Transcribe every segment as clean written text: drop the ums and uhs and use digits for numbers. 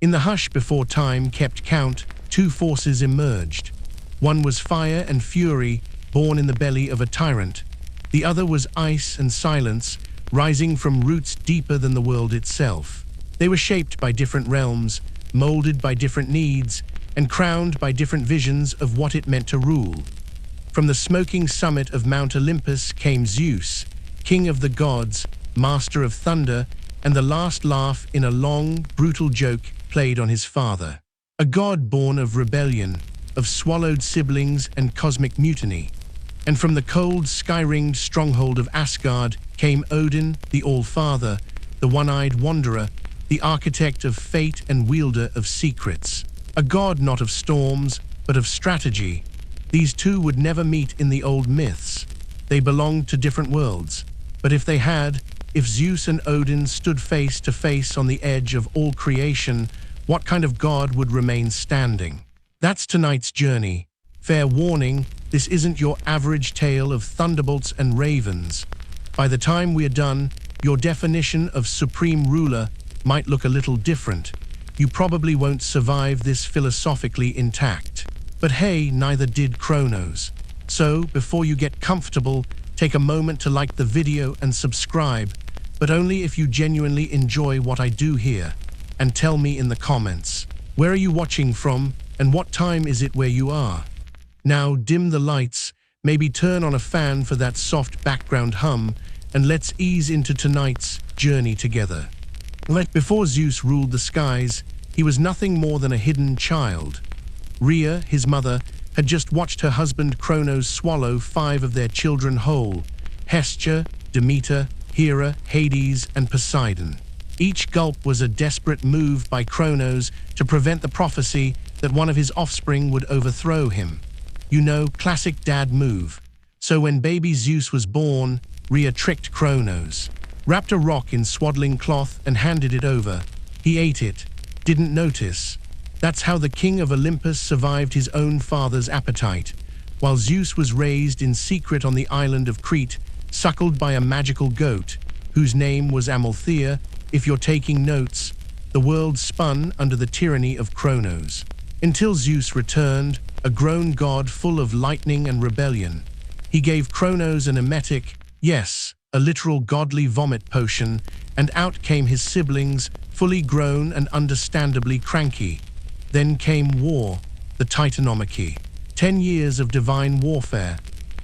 In the hush before time kept count, two forces emerged. One was fire and fury, born in the belly of a tyrant. The other was ice and silence, rising from roots deeper than the world itself. They were shaped by different realms, molded by different needs, and crowned by different visions of what it meant to rule. From the smoking summit of Mount Olympus came Zeus, king of the gods, master of thunder, and the last laugh in a long, brutal joke played on his father. A god born of rebellion, of swallowed siblings and cosmic mutiny. And from the cold, sky-ringed stronghold of Asgard came Odin, the All-Father, the one-eyed wanderer, the architect of fate and wielder of secrets. A god not of storms, but of strategy. These two would never meet in the old myths. They belonged to different worlds. But if they had, if Zeus and Odin stood face to face on the edge of all creation, what kind of god would remain standing? That's tonight's journey. Fair warning, this isn't your average tale of thunderbolts and ravens. By the time we are done, your definition of supreme ruler might look a little different. You probably won't survive this philosophically intact. But hey, neither did Kronos. So, before you get comfortable, take a moment to like the video and subscribe, but only if you genuinely enjoy what I do here. And tell me in the comments, where are you watching from and what time is it where you are? Now dim the lights, maybe turn on a fan for that soft background hum, and let's ease into tonight's journey together. Before Zeus ruled the skies, he was nothing more than a hidden child. Rhea, his mother, had just watched her husband Kronos swallow 5 of their children whole: Hestia, Demeter, Hera, Hades, and Poseidon. Each gulp was a desperate move by Kronos to prevent the prophecy that one of his offspring would overthrow him. You know, classic dad move. So when baby Zeus was born, Rhea tricked Kronos, wrapped a rock in swaddling cloth and handed it over. He ate it, didn't notice. That's how the king of Olympus survived his own father's appetite, while Zeus was raised in secret on the island of Crete, suckled by a magical goat, whose name was Amalthea. If you're taking notes, the world spun under the tyranny of Kronos, until Zeus returned, a grown god full of lightning and rebellion. He gave Kronos an emetic, yes, a literal godly vomit potion, and out came his siblings, fully grown and understandably cranky. Then came war, the Titanomachy. 10 years of divine warfare.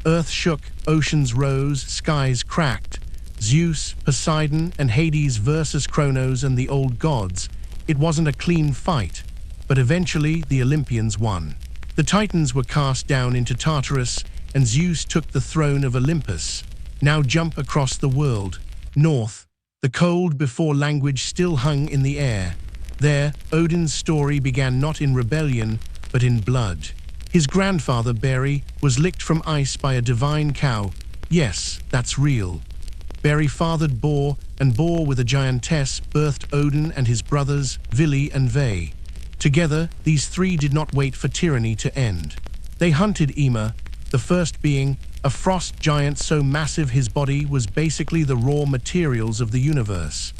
Earth shook, oceans rose, skies cracked. Zeus, Poseidon, and Hades versus Kronos and the old gods. It wasn't a clean fight, but eventually the Olympians won. The Titans were cast down into Tartarus, and Zeus took the throne of Olympus. Now jump across the world. North, the cold before language still hung in the air. There, Odin's story began not in rebellion, but in blood. His grandfather, Beri, was licked from ice by a divine cow. Yes, that's real. Beri fathered Bor, and Bor with a giantess birthed Odin and his brothers, Vili and Ve. Together, these three did not wait for tyranny to end. They hunted Ymir, the first being a frost giant so massive his body was basically the raw materials of the universe.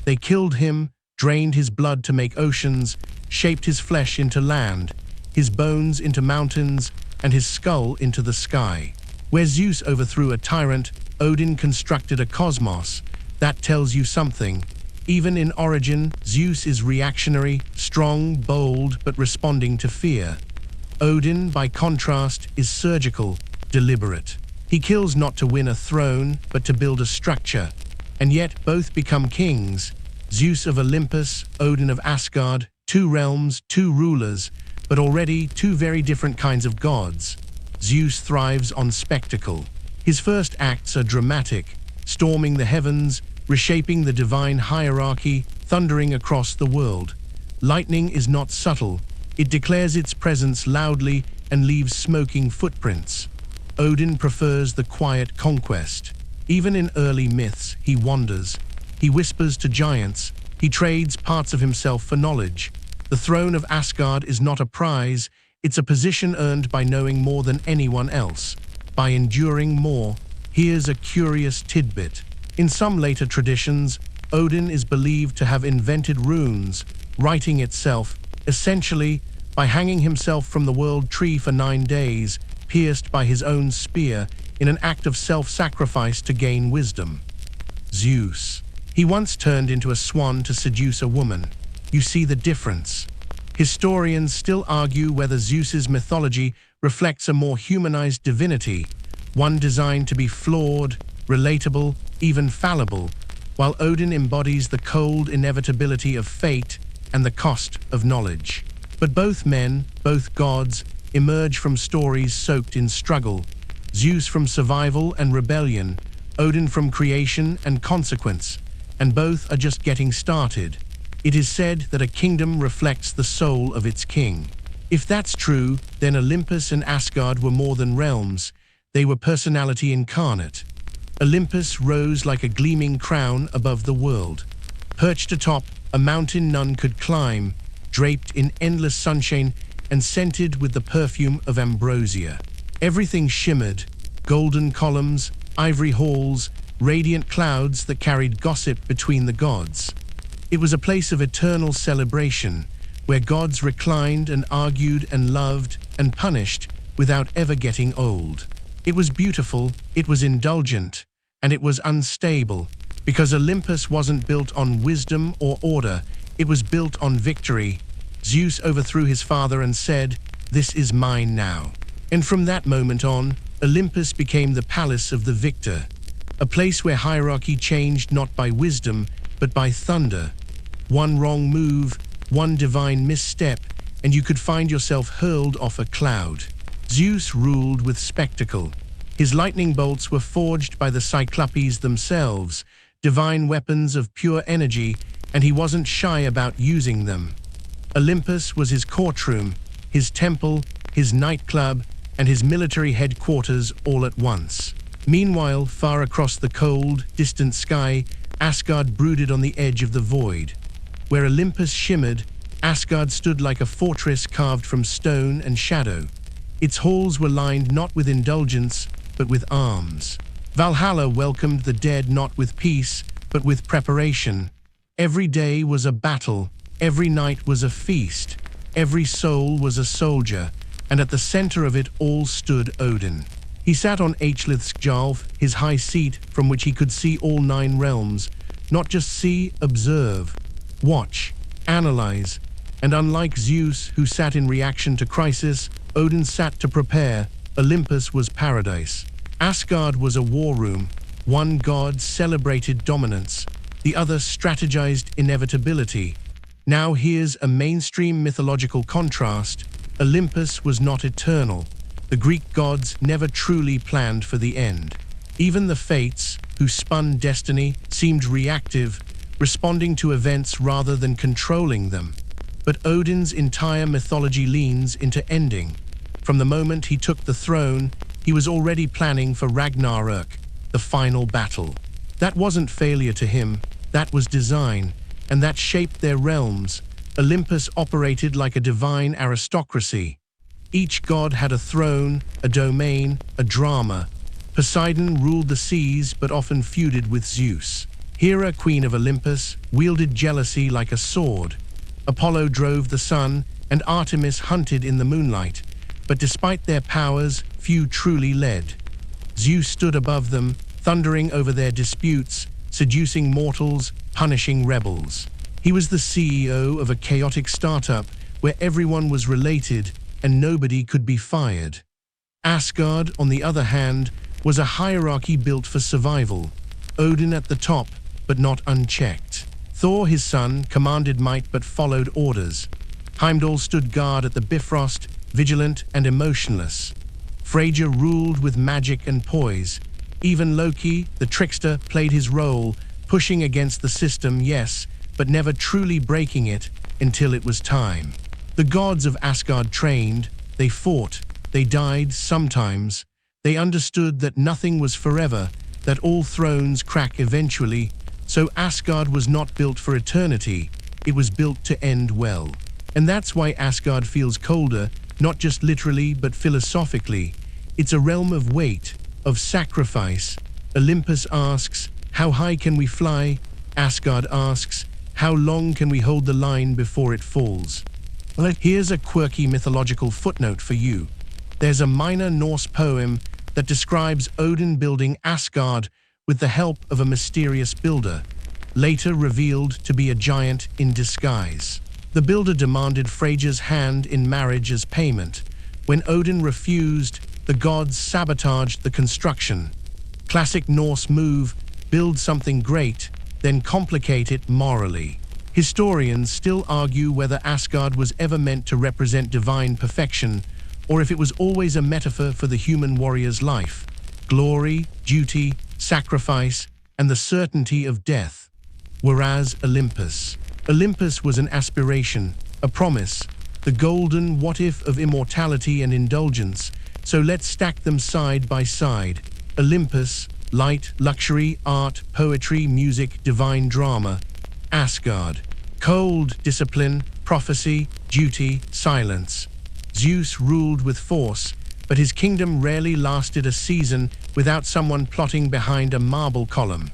They killed him, drained his blood to make oceans, shaped his flesh into land, his bones into mountains, and his skull into the sky. Where Zeus overthrew a tyrant, Odin constructed a cosmos. That tells you something. Even in origin, Zeus is reactionary, strong, bold, but responding to fear. Odin, by contrast, is surgical, deliberate. He kills not to win a throne, but to build a structure. And yet both become kings. Zeus of Olympus, Odin of Asgard, 2 realms, 2 rulers, but already 2 very different kinds of gods. Zeus thrives on spectacle. His first acts are dramatic, storming the heavens, reshaping the divine hierarchy, thundering across the world. Lightning is not subtle. It declares its presence loudly and leaves smoking footprints. Odin prefers the quiet conquest. Even in early myths, he wanders. He whispers to giants. He trades parts of himself for knowledge. The throne of Asgard is not a prize. It's a position earned by knowing more than anyone else, by enduring more. Here's a curious tidbit. In some later traditions, Odin is believed to have invented runes, righting itself, essentially by hanging himself from the world tree for 9 days, pierced by his own spear in an act of self-sacrifice to gain wisdom. Zeus. He once turned into a swan to seduce a woman. You see the difference. Historians still argue whether Zeus's mythology reflects a more humanized divinity, one designed to be flawed, relatable, even fallible, while Odin embodies the cold inevitability of fate and the cost of knowledge. But both men, both gods, emerge from stories soaked in struggle. Zeus from survival and rebellion, Odin from creation and consequence, and both are just getting started. It is said that a kingdom reflects the soul of its king. If that's true, then Olympus and Asgard were more than realms, they were personality incarnate. Olympus rose like a gleaming crown above the world. Perched atop a mountain none could climb, draped in endless sunshine and scented with the perfume of ambrosia. Everything shimmered, golden columns, ivory halls, radiant clouds that carried gossip between the gods. It was a place of eternal celebration, where gods reclined and argued and loved and punished without ever getting old. It was beautiful, it was indulgent, and it was unstable, because Olympus wasn't built on wisdom or order, it was built on victory. Zeus overthrew his father and said, "This is mine now." And from that moment on, Olympus became the palace of the victor, a place where hierarchy changed not by wisdom, but by thunder. One wrong move, one divine misstep, and you could find yourself hurled off a cloud. Zeus ruled with spectacle. His lightning bolts were forged by the Cyclopes themselves, divine weapons of pure energy, and he wasn't shy about using them. Olympus was his courtroom, his temple, his nightclub, and his military headquarters all at once. Meanwhile, far across the cold, distant sky, Asgard brooded on the edge of the void. Where Olympus shimmered, Asgard stood like a fortress carved from stone and shadow. Its halls were lined not with indulgence, but with arms. Valhalla welcomed the dead not with peace, but with preparation. Every day was a battle, every night was a feast, every soul was a soldier, and at the center of it all stood Odin. He sat on Hlithsgjálf, his high seat from which he could see all 9 realms, not just see, observe, watch, analyze, and unlike Zeus, who sat in reaction to crisis, Odin sat to prepare. Olympus was paradise. Asgard was a war room. One god celebrated dominance, the other strategized inevitability. Now here's a mainstream mythological contrast. Olympus was not eternal. The Greek gods never truly planned for the end. Even the Fates, who spun destiny, seemed reactive, responding to events rather than controlling them. But Odin's entire mythology leans into ending. From the moment he took the throne, he was already planning for Ragnarök, the final battle. That wasn't failure to him, that was design, and that shaped their realms. Olympus operated like a divine aristocracy. Each god had a throne, a domain, a drama. Poseidon ruled the seas but often feuded with Zeus. Hera, queen of Olympus, wielded jealousy like a sword. Apollo drove the sun, and Artemis hunted in the moonlight. But despite their powers, few truly led. Zeus stood above them, thundering over their disputes, seducing mortals, punishing rebels. He was the CEO of a chaotic startup where everyone was related and nobody could be fired. Asgard, on the other hand, was a hierarchy built for survival. Odin at the top, but not unchecked. Thor, his son, commanded might but followed orders. Heimdall stood guard at the Bifrost, vigilant and emotionless. Freyja ruled with magic and poise. Even Loki, the trickster, played his role, pushing against the system, yes, but never truly breaking it until it was time. The gods of Asgard trained, they fought, they died sometimes. They understood that nothing was forever, that all thrones crack eventually, so Asgard was not built for eternity, it was built to end well. And that's why Asgard feels colder, not just literally but philosophically. It's a realm of weight, of sacrifice. Olympus asks, how high can we fly? Asgard asks, How long can we hold the line before it falls? Well, here's a quirky mythological footnote for you. There's a minor Norse poem that describes Odin building Asgard with the help of a mysterious builder, later revealed to be a giant in disguise. The builder demanded Freyja's hand in marriage as payment. When Odin refused, the gods sabotaged the construction. Classic Norse move: build something great, then complicate it morally. Historians still argue whether Asgard was ever meant to represent divine perfection, or if it was always a metaphor for the human warrior's life: glory, duty, sacrifice, and the certainty of death. Whereas Olympus was an aspiration, a promise, the golden what-if of immortality and indulgence. So let's stack them side by side. Olympus, light, luxury, art, poetry, music, divine drama. Asgard, cold, discipline, prophecy, duty, silence. Zeus ruled with force, but his kingdom rarely lasted a season without someone plotting behind a marble column.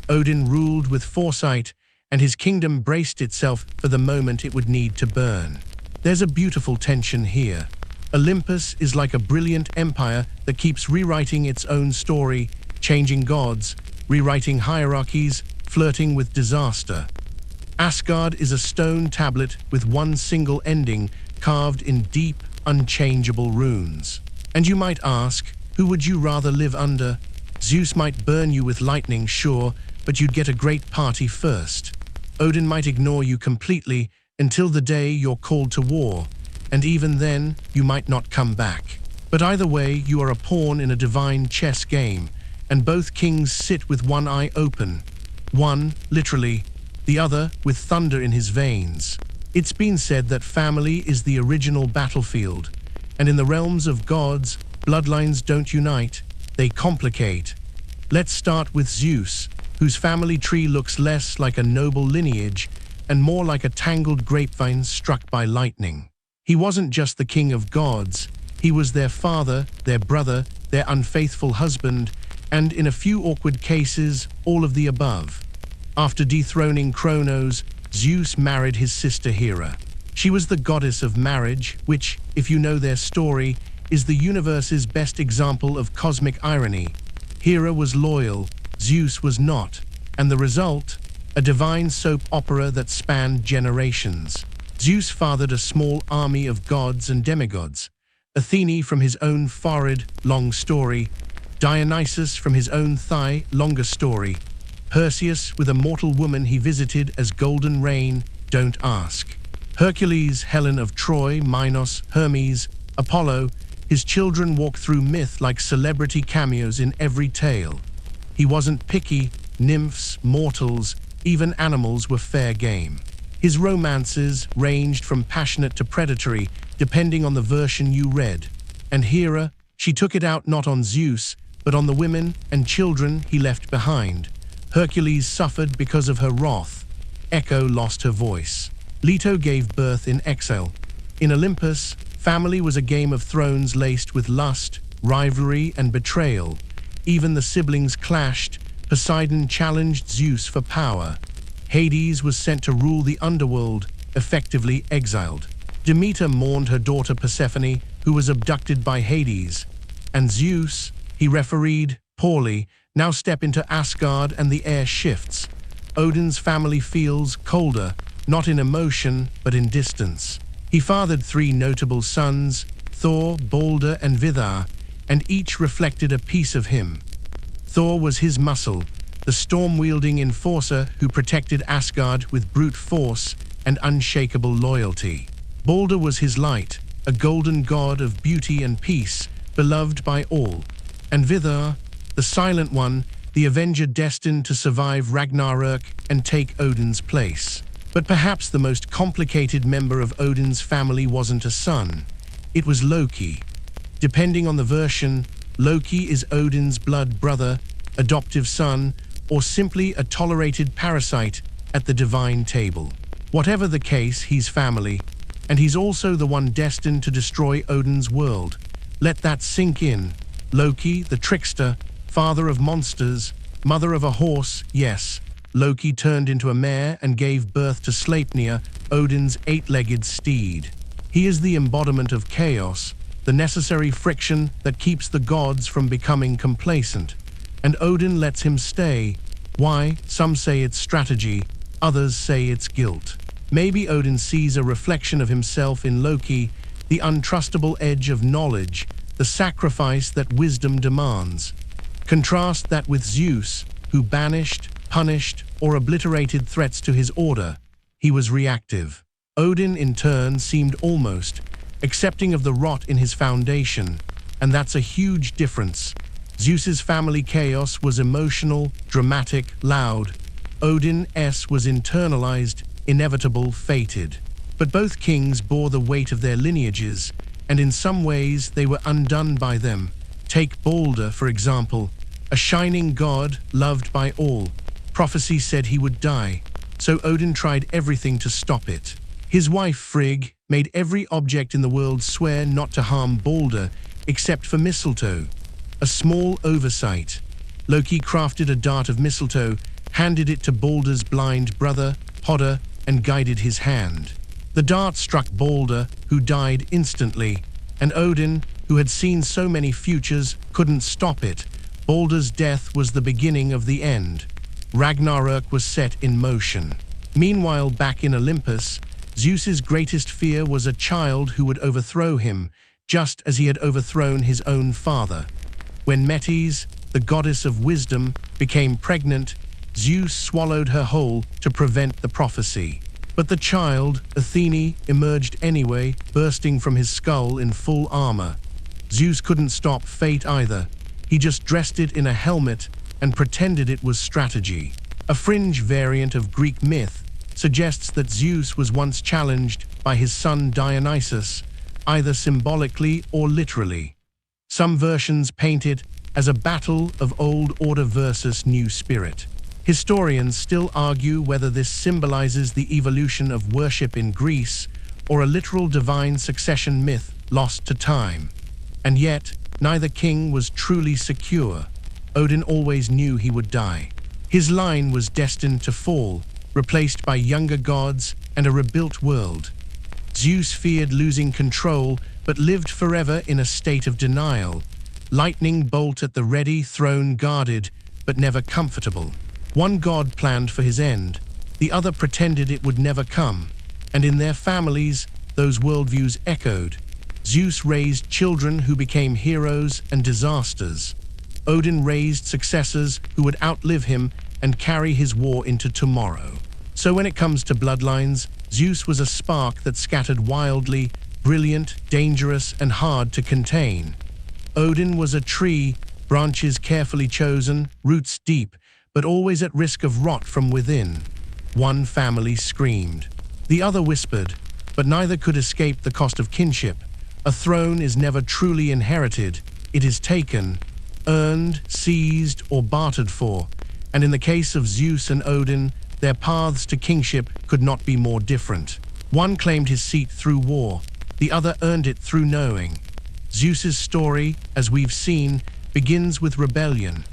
Odin ruled with foresight, and his kingdom braced itself for the moment it would need to burn. There's a beautiful tension here. Olympus is like a brilliant empire that keeps rewriting its own story, changing gods, rewriting hierarchies, flirting with disaster. Asgard is a stone tablet with one single ending, carved in deep, unchangeable runes. And you might ask, who would you rather live under? Zeus might burn you with lightning, sure, but you'd get a great party first. Odin might ignore you completely until the day you're called to war, and even then, you might not come back. But either way, you are a pawn in a divine chess game, and both kings sit with one eye open. One, literally, the other with thunder in his veins. It's been said that family is the original battlefield, and in the realms of gods, bloodlines don't unite, they complicate. Let's start with Zeus, whose family tree looks less like a noble lineage and more like a tangled grapevine struck by lightning. He wasn't just the king of gods, he was their father, their brother, their unfaithful husband, and in a few awkward cases, all of the above. After dethroning Kronos, Zeus married his sister Hera. She was the goddess of marriage, which, if you know their story, is the universe's best example of cosmic irony. Hera was loyal, Zeus was not, and the result? A divine soap opera that spanned generations. Zeus fathered a small army of gods and demigods. Athene from his own forehead, long story. Dionysus from his own thigh, longer story. Perseus with a mortal woman he visited as golden rain, don't ask. Hercules, Helen of Troy, Minos, Hermes, Apollo, his children walk through myth like celebrity cameos in every tale. He wasn't picky, nymphs, mortals, even animals were fair game. His romances ranged from passionate to predatory, depending on the version you read. And Hera, she took it out not on Zeus, but on the women and children he left behind. Hercules suffered because of her wrath. Echo lost her voice. Leto gave birth in exile. In Olympus, family was a Game of Thrones laced with lust, rivalry, and betrayal. Even the siblings clashed. Poseidon challenged Zeus for power. Hades was sent to rule the underworld, effectively exiled. Demeter mourned her daughter Persephone, who was abducted by Hades. And Zeus, he refereed, poorly, now step into Asgard and the air shifts. Odin's family feels colder, not in emotion, but in distance. He fathered 3 notable sons, Thor, Balder, and Vidar, and each reflected a piece of him. Thor was his muscle, the storm-wielding enforcer who protected Asgard with brute force and unshakable loyalty. Balder was his light, a golden god of beauty and peace, beloved by all. And Vidar, the silent one, the avenger destined to survive Ragnarök and take Odin's place. But perhaps the most complicated member of Odin's family wasn't a son. It was Loki. Depending on the version, Loki is Odin's blood brother, adoptive son, or simply a tolerated parasite at the divine table. Whatever the case, he's family, and he's also the one destined to destroy Odin's world. Let that sink in. Loki, the trickster, father of monsters, mother of a horse, yes, Loki turned into a mare and gave birth to Sleipnir, Odin's eight-legged steed. He is the embodiment of chaos, the necessary friction that keeps the gods from becoming complacent. And Odin lets him stay. Why? Some say it's strategy, others say it's guilt. Maybe Odin sees a reflection of himself in Loki, the untrustable edge of knowledge, the sacrifice that wisdom demands. Contrast that with Zeus, who banished, punished, or obliterated threats to his order. He was reactive. Odin, in turn, seemed almost accepting of the rot in his foundation, and that's a huge difference. Zeus's family chaos was emotional, dramatic, loud. Odin's was internalized, inevitable, fated. But both kings bore the weight of their lineages, and in some ways they were undone by them. Take Balder, for example, a shining god loved by all. Prophecy said he would die, so Odin tried everything to stop it. His wife Frigg made every object in the world swear not to harm Balder, except for mistletoe. A small oversight. Loki crafted a dart of mistletoe, handed it to Balder's blind brother, Hodder, and guided his hand. The dart struck Balder, who died instantly, and Odin, who had seen so many futures, couldn't stop it. Balder's death was the beginning of the end. Ragnarok was set in motion. Meanwhile, back in Olympus, Zeus's greatest fear was a child who would overthrow him, just as he had overthrown his own father. When Metis, the goddess of wisdom, became pregnant, Zeus swallowed her whole to prevent the prophecy. But the child, Athene, emerged anyway, bursting from his skull in full armor. Zeus couldn't stop fate either. He just dressed it in a helmet and pretended it was strategy. A fringe variant of Greek myth suggests that Zeus was once challenged by his son Dionysus, either symbolically or literally. Some versions paint it as a battle of old order versus new spirit. Historians still argue whether this symbolizes the evolution of worship in Greece or a literal divine succession myth lost to time. And yet, neither king was truly secure. Odin always knew he would die. His line was destined to fall, replaced by younger gods and a rebuilt world. Zeus feared losing control, but lived forever in a state of denial. Lightning bolt at the ready, throne guarded, but never comfortable. One god planned for his end, the other pretended it would never come, and in their families, those worldviews echoed. Zeus raised children who became heroes and disasters. Odin raised successors who would outlive him and carry his war into tomorrow. So when it comes to bloodlines, Zeus was a spark that scattered wildly, brilliant, dangerous, and hard to contain. Odin was a tree, branches carefully chosen, roots deep, but always at risk of rot from within. One family screamed. The other whispered, but neither could escape the cost of kinship. A throne is never truly inherited. It is taken, earned, seized, or bartered for. And in the case of Zeus and Odin, their paths to kingship could not be more different. One claimed his seat through war, the other earned it through knowing. Zeus's story, as we've seen, begins with rebellion.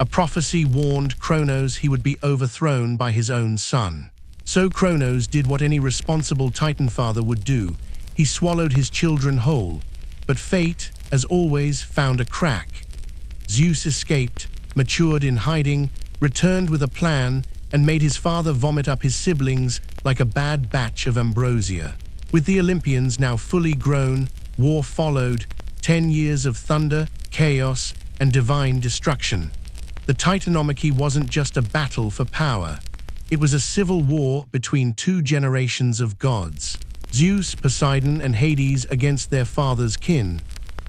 A prophecy warned Kronos he would be overthrown by his own son. So Kronos did what any responsible Titan father would do. He swallowed his children whole. But fate, as always, found a crack. Zeus escaped, matured in hiding, returned with a plan, and made his father vomit up his siblings like a bad batch of ambrosia. With the Olympians now fully grown, war followed, 10 years of thunder, chaos, and divine destruction. The Titanomachy wasn't just a battle for power. It was a civil war between two generations of gods. Zeus, Poseidon, and Hades against their father's kin.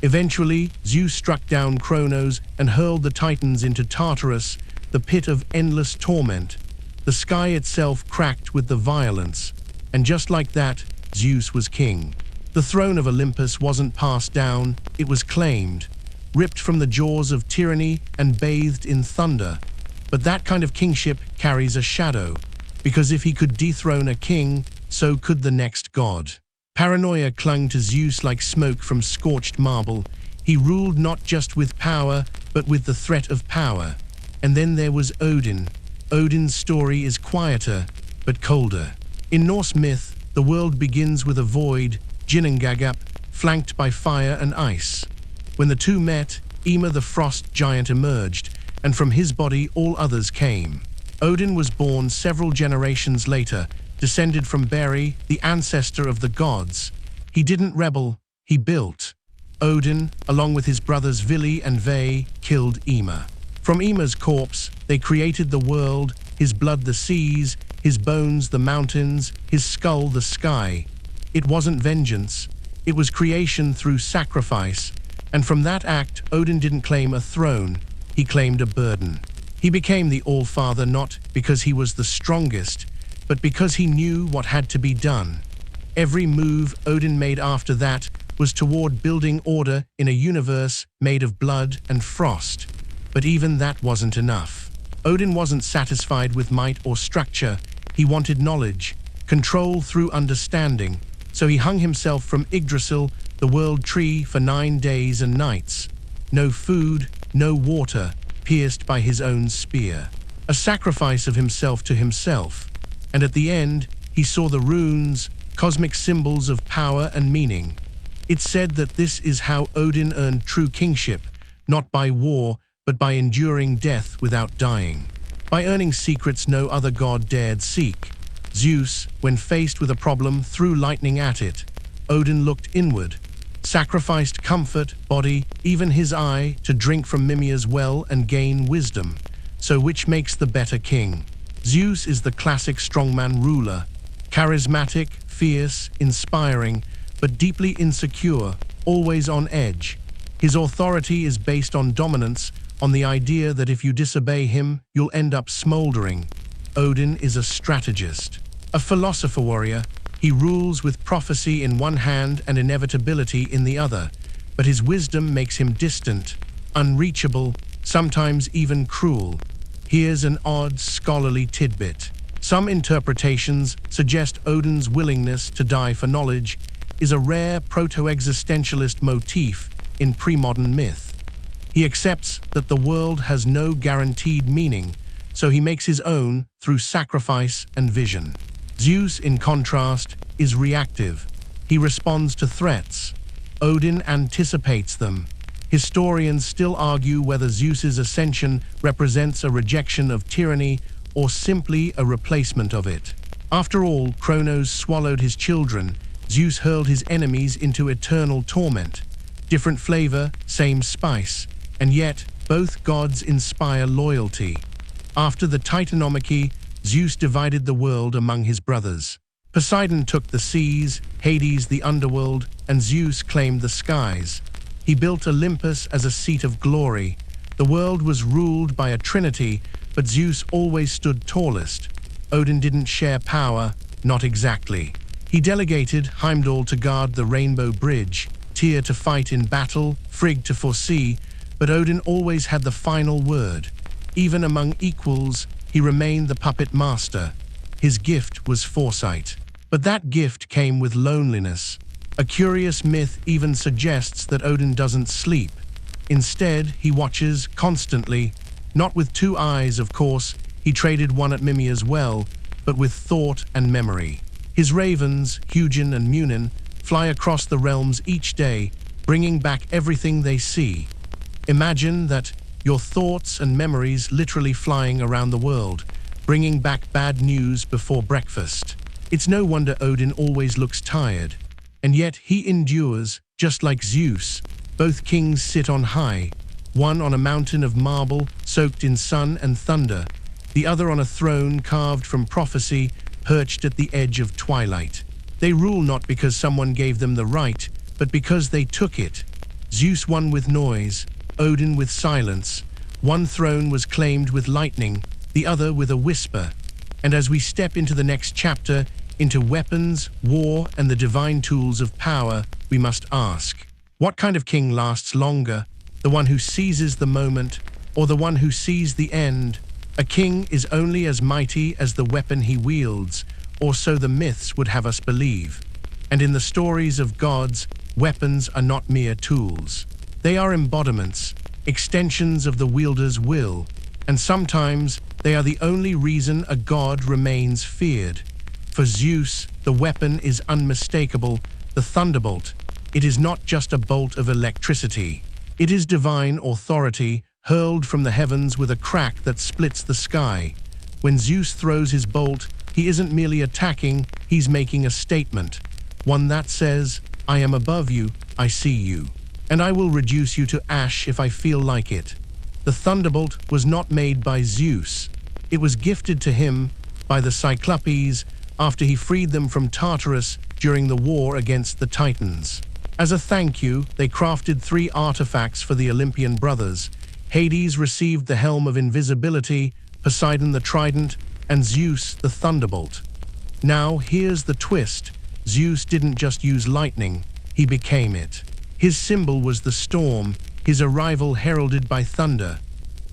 Eventually, Zeus struck down Kronos and hurled the Titans into Tartarus, the pit of endless torment. The sky itself cracked with the violence. And just like that, Zeus was king. The throne of Olympus wasn't passed down, it was claimed. Ripped from the jaws of tyranny and bathed in thunder. But that kind of kingship carries a shadow, because if he could dethrone a king, so could the next god. Paranoia clung to Zeus like smoke from scorched marble. He ruled not just with power, but with the threat of power. And then there was Odin. Odin's story is quieter, but colder. In Norse myth, the world begins with a void, Ginnungagap, flanked by fire and ice. When the two met, Ymir the frost giant emerged, and from his body all others came. Odin was born several generations later, descended from Beri, the ancestor of the gods. He didn't rebel, he built. Odin, along with his brothers Vili and Ve, killed Ymir. From Ymir's corpse, they created the world, his blood the seas, his bones the mountains, his skull the sky. It wasn't vengeance, it was creation through sacrifice, and from that act, Odin didn't claim a throne, he claimed a burden. He became the All-Father not because he was the strongest, but because he knew what had to be done. Every move Odin made after that was toward building order in a universe made of blood and frost. But even that wasn't enough. Odin wasn't satisfied with might or structure, he wanted knowledge, control through understanding, so he hung himself from Yggdrasil, the world tree, for 9 days and nights. No food, no water, pierced by his own spear. A sacrifice of himself to himself. And at the end, he saw the runes, cosmic symbols of power and meaning. It's said that this is how Odin earned true kingship, not by war, but by enduring death without dying. By earning secrets no other god dared seek. Zeus, when faced with a problem, threw lightning at it. Odin looked inward, sacrificed comfort, body, even his eye, to drink from Mimir's well and gain wisdom. So which makes the better king? Zeus is the classic strongman ruler, charismatic, fierce, inspiring, but deeply insecure, always on edge. His authority is based on dominance, on the idea that if you disobey him, you'll end up smoldering. Odin is a strategist, a philosopher warrior. He rules with prophecy in one hand and inevitability in the other, but his wisdom makes him distant, unreachable, sometimes even cruel. Here's an odd scholarly tidbit. Some interpretations suggest Odin's willingness to die for knowledge is a rare proto-existentialist motif in pre-modern myth. He accepts that the world has no guaranteed meaning, so he makes his own through sacrifice and vision. Zeus, in contrast, is reactive. He responds to threats. Odin anticipates them. Historians still argue whether Zeus's ascension represents a rejection of tyranny or simply a replacement of it. After all, Kronos swallowed his children. Zeus hurled his enemies into eternal torment. Different flavor, same spice, and yet both gods inspire loyalty. After the Titanomachy, Zeus divided the world among his brothers. Poseidon took the seas, Hades the underworld, and Zeus claimed the skies. He built Olympus as a seat of glory. The world was ruled by a trinity, but Zeus always stood tallest. Odin didn't share power, not exactly. He delegated Heimdall to guard the Rainbow Bridge, Tyr to fight in battle, Frigg to foresee, but Odin always had the final word. Even among equals, he remained the puppet master. His gift was foresight. But that gift came with loneliness. A curious myth even suggests that Odin doesn't sleep. Instead, he watches constantly. Not with 2 eyes, of course, he traded one at Mimir's well, but with thought and memory. His ravens, Hugin and Munin, fly across the realms each day, bringing back everything they see. Imagine that, your thoughts and memories literally flying around the world, bringing back bad news before breakfast. It's no wonder Odin always looks tired. And yet he endures, just like Zeus. Both kings sit on high, one on a mountain of marble soaked in sun and thunder, the other on a throne carved from prophecy, perched at the edge of twilight. They rule not because someone gave them the right, but because they took it. Zeus won with noise, Odin with silence. One throne was claimed with lightning, the other with a whisper. And as we step into the next chapter, into weapons, war, and the divine tools of power, we must ask, what kind of king lasts longer? The one who seizes the moment, or the one who sees the end? A king is only as mighty as the weapon he wields, or so the myths would have us believe. And in the stories of gods, weapons are not mere tools. They are embodiments, extensions of the wielder's will. And sometimes they are the only reason a god remains feared. For Zeus, the weapon is unmistakable, the thunderbolt. It is not just a bolt of electricity. It is divine authority, hurled from the heavens with a crack that splits the sky. When Zeus throws his bolt, he isn't merely attacking, he's making a statement. One that says, I am above you, I see you. And I will reduce you to ash if I feel like it. The thunderbolt was not made by Zeus. It was gifted to him by the Cyclopes after he freed them from Tartarus during the war against the Titans. As a thank you, they crafted 3 artifacts for the Olympian brothers. Hades received the Helm of Invisibility, Poseidon the Trident, and Zeus the Thunderbolt. Now here's the twist. Zeus didn't just use lightning, he became it. His symbol was the storm, his arrival heralded by thunder.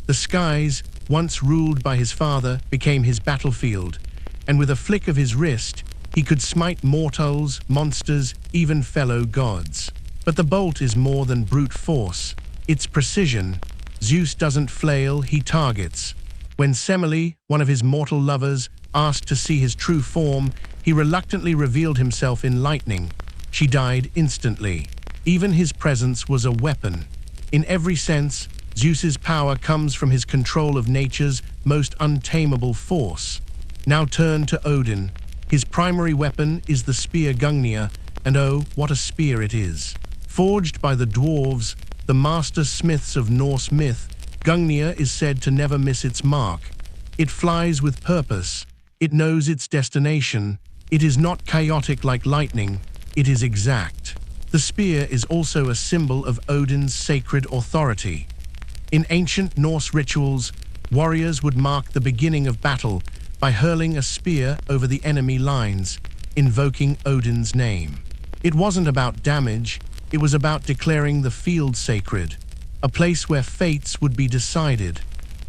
The skies, once ruled by his father, became his battlefield, and with a flick of his wrist, he could smite mortals, monsters, even fellow gods. But the bolt is more than brute force. It's precision. Zeus doesn't flail, he targets. When Semele, one of his mortal lovers, asked to see his true form, he reluctantly revealed himself in lightning. She died instantly. Even his presence was a weapon. In every sense, Zeus's power comes from his control of nature's most untamable force. Now turn to Odin. His primary weapon is the spear Gungnir, and oh, what a spear it is. Forged by the dwarves, the master smiths of Norse myth, Gungnir is said to never miss its mark. It flies with purpose. It knows its destination. It is not chaotic like lightning. It is exact. The spear is also a symbol of Odin's sacred authority. In ancient Norse rituals, warriors would mark the beginning of battle by hurling a spear over the enemy lines, invoking Odin's name. It wasn't about damage, it was about declaring the field sacred, a place where fates would be decided.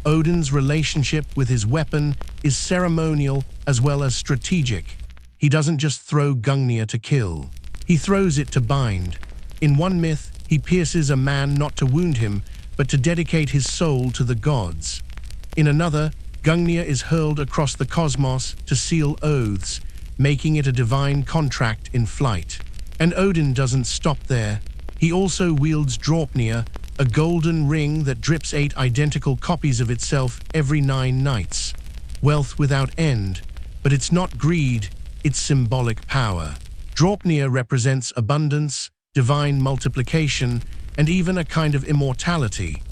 Odin's relationship with his weapon is ceremonial as well as strategic. He doesn't just throw Gungnir to kill, he throws it to bind. In one myth, he pierces a man not to wound him, but to dedicate his soul to the gods. In another, Gungnir is hurled across the cosmos to seal oaths, making it a divine contract in flight. And Odin doesn't stop there. He also wields Draupnir, a golden ring that drips 8 identical copies of itself every 9 nights. Wealth without end, but it's not greed, it's symbolic power. Draupnir represents abundance, divine multiplication, and even a kind of immortality.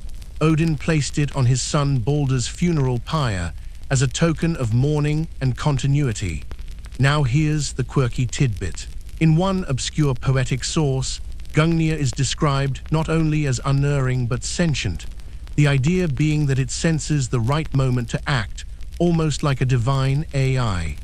Odin placed it on his son Balder's funeral pyre as a token of mourning and continuity. Now here's the quirky tidbit. In one obscure poetic source, Gungnir is described not only as unerring but sentient, the idea being that it senses the right moment to act, almost like a divine AI.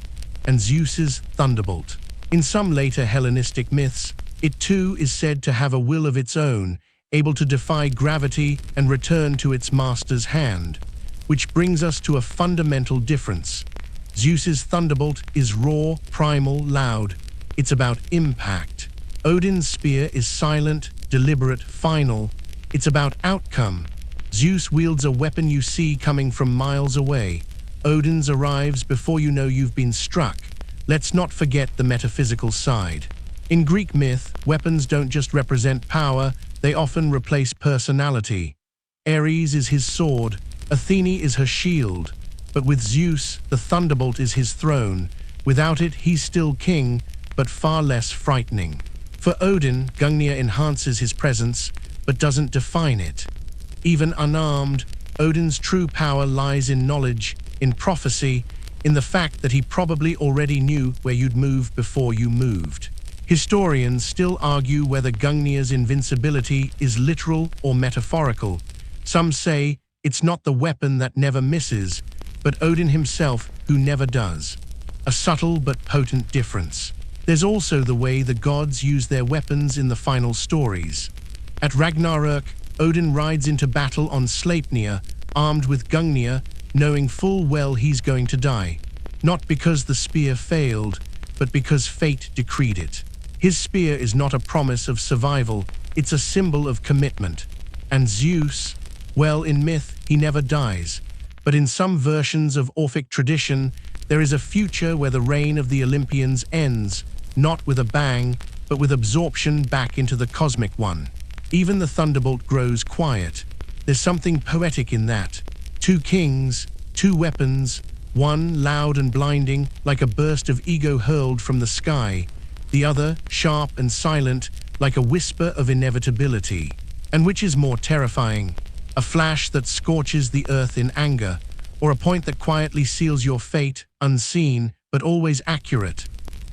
And Zeus's thunderbolt. In some later Hellenistic myths, it too is said to have a will of its own, able to defy gravity and return to its master's hand. Which brings us to a fundamental difference. Zeus's thunderbolt is raw, primal, loud. It's about impact. Odin's spear is silent, deliberate, final. It's about outcome. Zeus wields a weapon you see coming from miles away. Odin's arrives before you know you've been struck. Let's not forget the metaphysical side. In Greek myth, weapons don't just represent power, they often replace personality. Ares is his sword, Athene is her shield. But with Zeus, the thunderbolt is his throne. Without it, he's still king, but far less frightening. For Odin, Gungnir enhances his presence, but doesn't define it. Even unarmed, Odin's true power lies in knowledge, in prophecy, in the fact that he probably already knew where you'd move before you moved. Historians still argue whether Gungnir's invincibility is literal or metaphorical. Some say it's not the weapon that never misses, but Odin himself who never does. A subtle but potent difference. There's also the way the gods use their weapons in the final stories. At Ragnarök, Odin rides into battle on Sleipnir, armed with Gungnir, knowing full well he's going to die. Not because the spear failed, but because fate decreed it. His spear is not a promise of survival, it's a symbol of commitment. And Zeus, well, in myth, he never dies. But in some versions of Orphic tradition, there is a future where the reign of the Olympians ends, not with a bang, but with absorption back into the cosmic one. Even the thunderbolt grows quiet. There's something poetic in that. Two kings, two weapons, one loud and blinding, like a burst of ego hurled from the sky, the other sharp and silent, like a whisper of inevitability. And which is more terrifying? A flash that scorches the earth in anger, or a point that quietly seals your fate, unseen, but always accurate?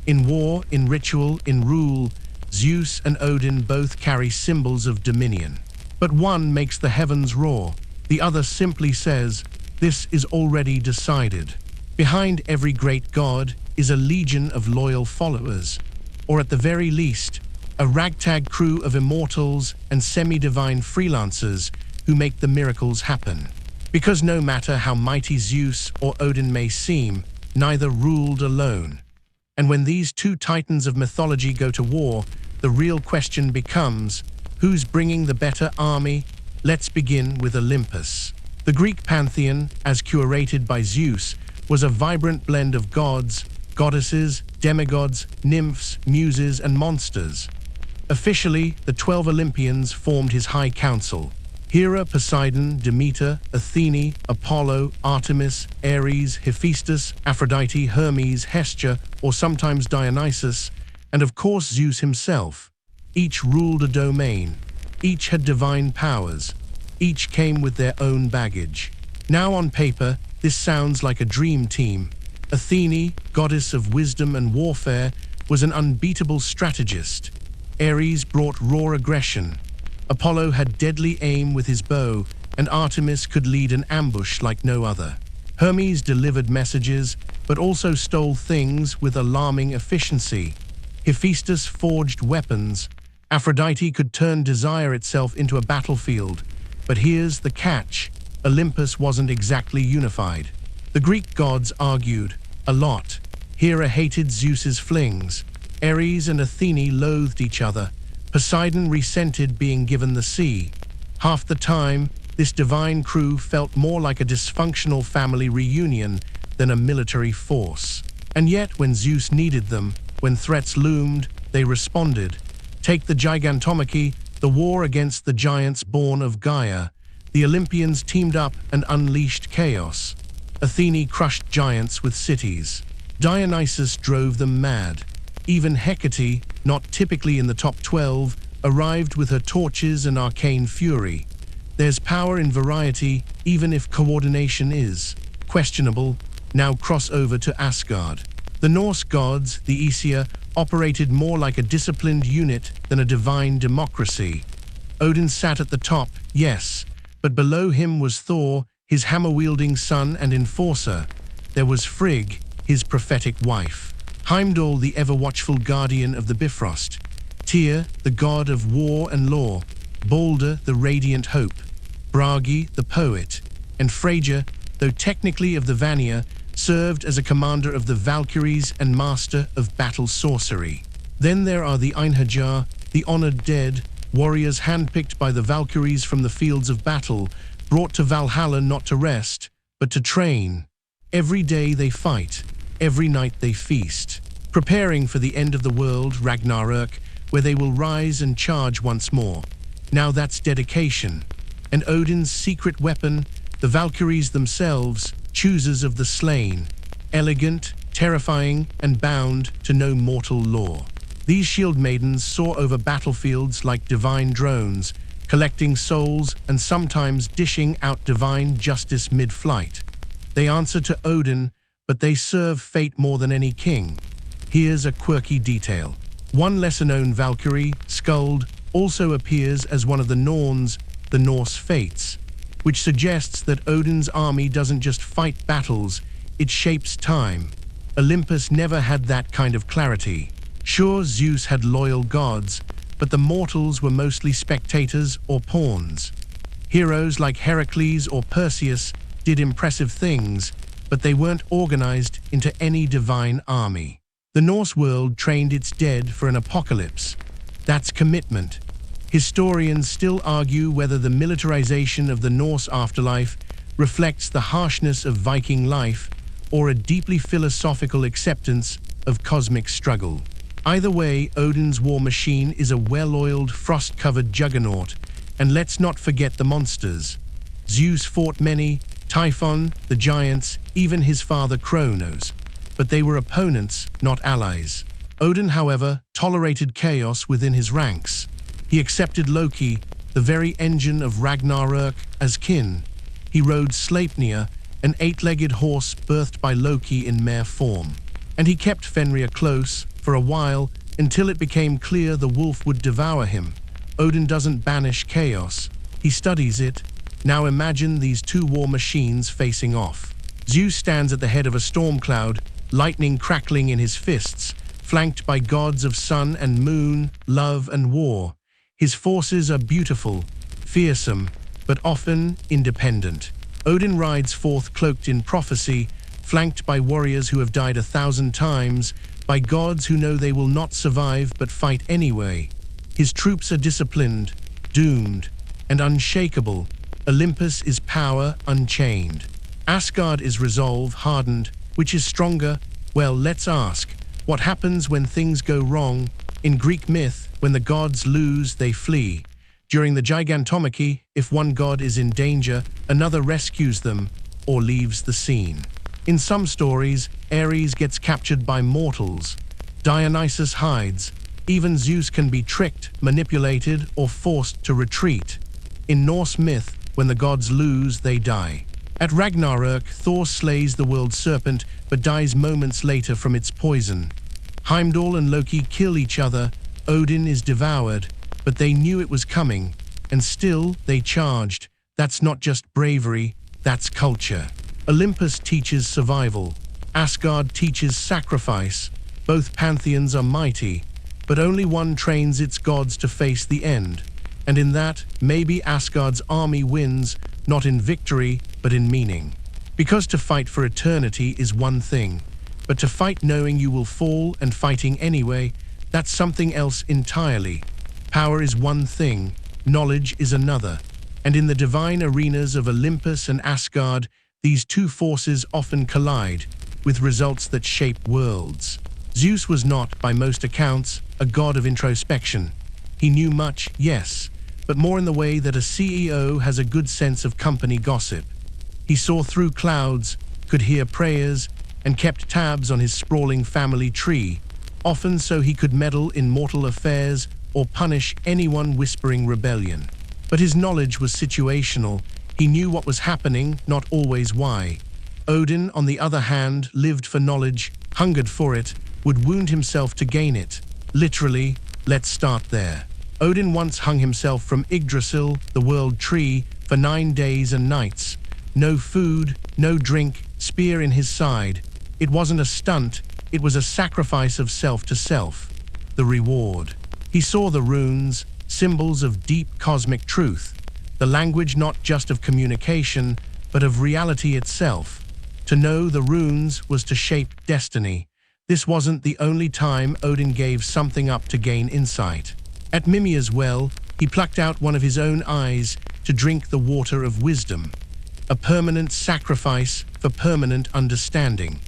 In war, in ritual, in rule, Zeus and Odin both carry symbols of dominion. But one makes the heavens roar, the other simply says, "This is already decided." Behind every great god is a legion of loyal followers, or at the very least, a ragtag crew of immortals and semi-divine freelancers who make the miracles happen. Because no matter how mighty Zeus or Odin may seem, neither ruled alone. And when these two titans of mythology go to war, the real question becomes, who's bringing the better army? Let's begin with Olympus. The Greek pantheon, as curated by Zeus, was a vibrant blend of gods, goddesses, demigods, nymphs, muses, and monsters. Officially, the 12 Olympians formed his high council. Hera, Poseidon, Demeter, Athene, Apollo, Artemis, Ares, Hephaestus, Aphrodite, Hermes, Hestia, or sometimes Dionysus, and of course Zeus himself. Each ruled a domain. Each had divine powers. Each came with their own baggage. Now on paper, this sounds like a dream team. Athene, goddess of wisdom and warfare, was an unbeatable strategist. Ares brought raw aggression. Apollo had deadly aim with his bow, and Artemis could lead an ambush like no other. Hermes delivered messages, but also stole things with alarming efficiency. Hephaestus forged weapons. Aphrodite could turn desire itself into a battlefield. But here's the catch: Olympus wasn't exactly unified. The Greek gods argued a lot. Hera hated Zeus's flings. Ares and Athene loathed each other. Poseidon resented being given the sea. Half the time, this divine crew felt more like a dysfunctional family reunion than a military force. And yet, when Zeus needed them, when threats loomed, they responded. Take the Gigantomachy, the war against the giants born of Gaia. The Olympians teamed up and unleashed chaos. Athene crushed giants with cities. Dionysus drove them mad. Even Hecate, not typically in the top 12, arrived with her torches and arcane fury. There's power in variety, even if coordination is questionable. Now cross over to Asgard. The Norse gods, the Aesir, operated more like a disciplined unit than a divine democracy. Odin sat at the top, yes, but below him was Thor, his hammer-wielding son and enforcer. There was Frigg, his prophetic wife. Heimdall, the ever-watchful guardian of the Bifrost. Tyr, the god of war and law. Balder, the radiant hope. Bragi, the poet. And Freyja, though technically of the Vanir, served as a commander of the Valkyries and master of battle sorcery. Then there are the Einherjar, the honored dead, warriors handpicked by the Valkyries from the fields of battle, brought to Valhalla not to rest, but to train. Every day they fight. Every night they feast, preparing for the end of the world, Ragnarök, where they will rise and charge once more. Now that's dedication. And Odin's secret weapon, the Valkyries themselves, choosers of the slain, elegant, terrifying, and bound to no mortal law. These shield maidens soar over battlefields like divine drones, collecting souls and sometimes dishing out divine justice mid-flight. They answer to Odin, but they serve fate more than any king. Here's a quirky detail. One lesser-known Valkyrie, Skuld, also appears as one of the Norns, the Norse Fates, which suggests that Odin's army doesn't just fight battles, it shapes time. Olympus never had that kind of clarity. Sure, Zeus had loyal gods, but the mortals were mostly spectators or pawns. Heroes like Heracles or Perseus did impressive things, but they weren't organized into any divine army. The Norse world trained its dead for an apocalypse. That's commitment. Historians still argue whether the militarization of the Norse afterlife reflects the harshness of Viking life or a deeply philosophical acceptance of cosmic struggle. Either way, Odin's war machine is a well-oiled, frost-covered juggernaut, and let's not forget the monsters. Zeus fought many, Typhon, the giants, even his father Kronos, but they were opponents, not allies. Odin, however, tolerated chaos within his ranks. He accepted Loki, the very engine of Ragnarök, as kin. He rode Sleipnir, an eight-legged horse birthed by Loki in mare form. And he kept Fenrir close, for a while, until it became clear the wolf would devour him. Odin doesn't banish chaos, he studies it. Now imagine these two war machines facing off. Zeus stands at the head of a storm cloud, lightning crackling in his fists, flanked by gods of sun and moon, love and war. His forces are beautiful, fearsome, but often independent. Odin rides forth cloaked in prophecy, flanked by warriors who have died 1,000 times, by gods who know they will not survive but fight anyway. His troops are disciplined, doomed, and unshakable. Olympus is power unchained. Asgard is resolve hardened. Which is stronger? Well, let's ask. What happens when things go wrong? In Greek myth, when the gods lose, they flee. During the Gigantomachy, if one god is in danger, another rescues them or leaves the scene. In some stories, Ares gets captured by mortals. Dionysus hides. Even Zeus can be tricked, manipulated, or forced to retreat. In Norse myth, when the gods lose, they die. At Ragnarök, Thor slays the world serpent, but dies moments later from its poison. Heimdall and Loki kill each other. Odin is devoured, but they knew it was coming, and still they charged. That's not just bravery, that's culture. Olympus teaches survival. Asgard teaches sacrifice. Both pantheons are mighty, but only one trains its gods to face the end. And in that, maybe Asgard's army wins, not in victory, but in meaning. Because to fight for eternity is one thing, but to fight knowing you will fall and fighting anyway, that's something else entirely. Power is one thing, knowledge is another. And in the divine arenas of Olympus and Asgard, these two forces often collide, with results that shape worlds. Zeus was not, by most accounts, a god of introspection. He knew much, yes, but more in the way that a CEO has a good sense of company gossip. He saw through clouds, could hear prayers, and kept tabs on his sprawling family tree, often so he could meddle in mortal affairs or punish anyone whispering rebellion. But his knowledge was situational. He knew what was happening, not always why. Odin, on the other hand, lived for knowledge, hungered for it, would wound himself to gain it. Literally, let's start there. Odin once hung himself from Yggdrasil, the world tree, for 9 days and nights. No food, no drink, spear in his side. It wasn't a stunt, it was a sacrifice of self to self. The reward. He saw the runes, symbols of deep cosmic truth. The language not just of communication, but of reality itself. To know the runes was to shape destiny. This wasn't the only time Odin gave something up to gain insight. At Mimir's well, he plucked out one of his own eyes to drink the water of wisdom. A permanent sacrifice for permanent understanding.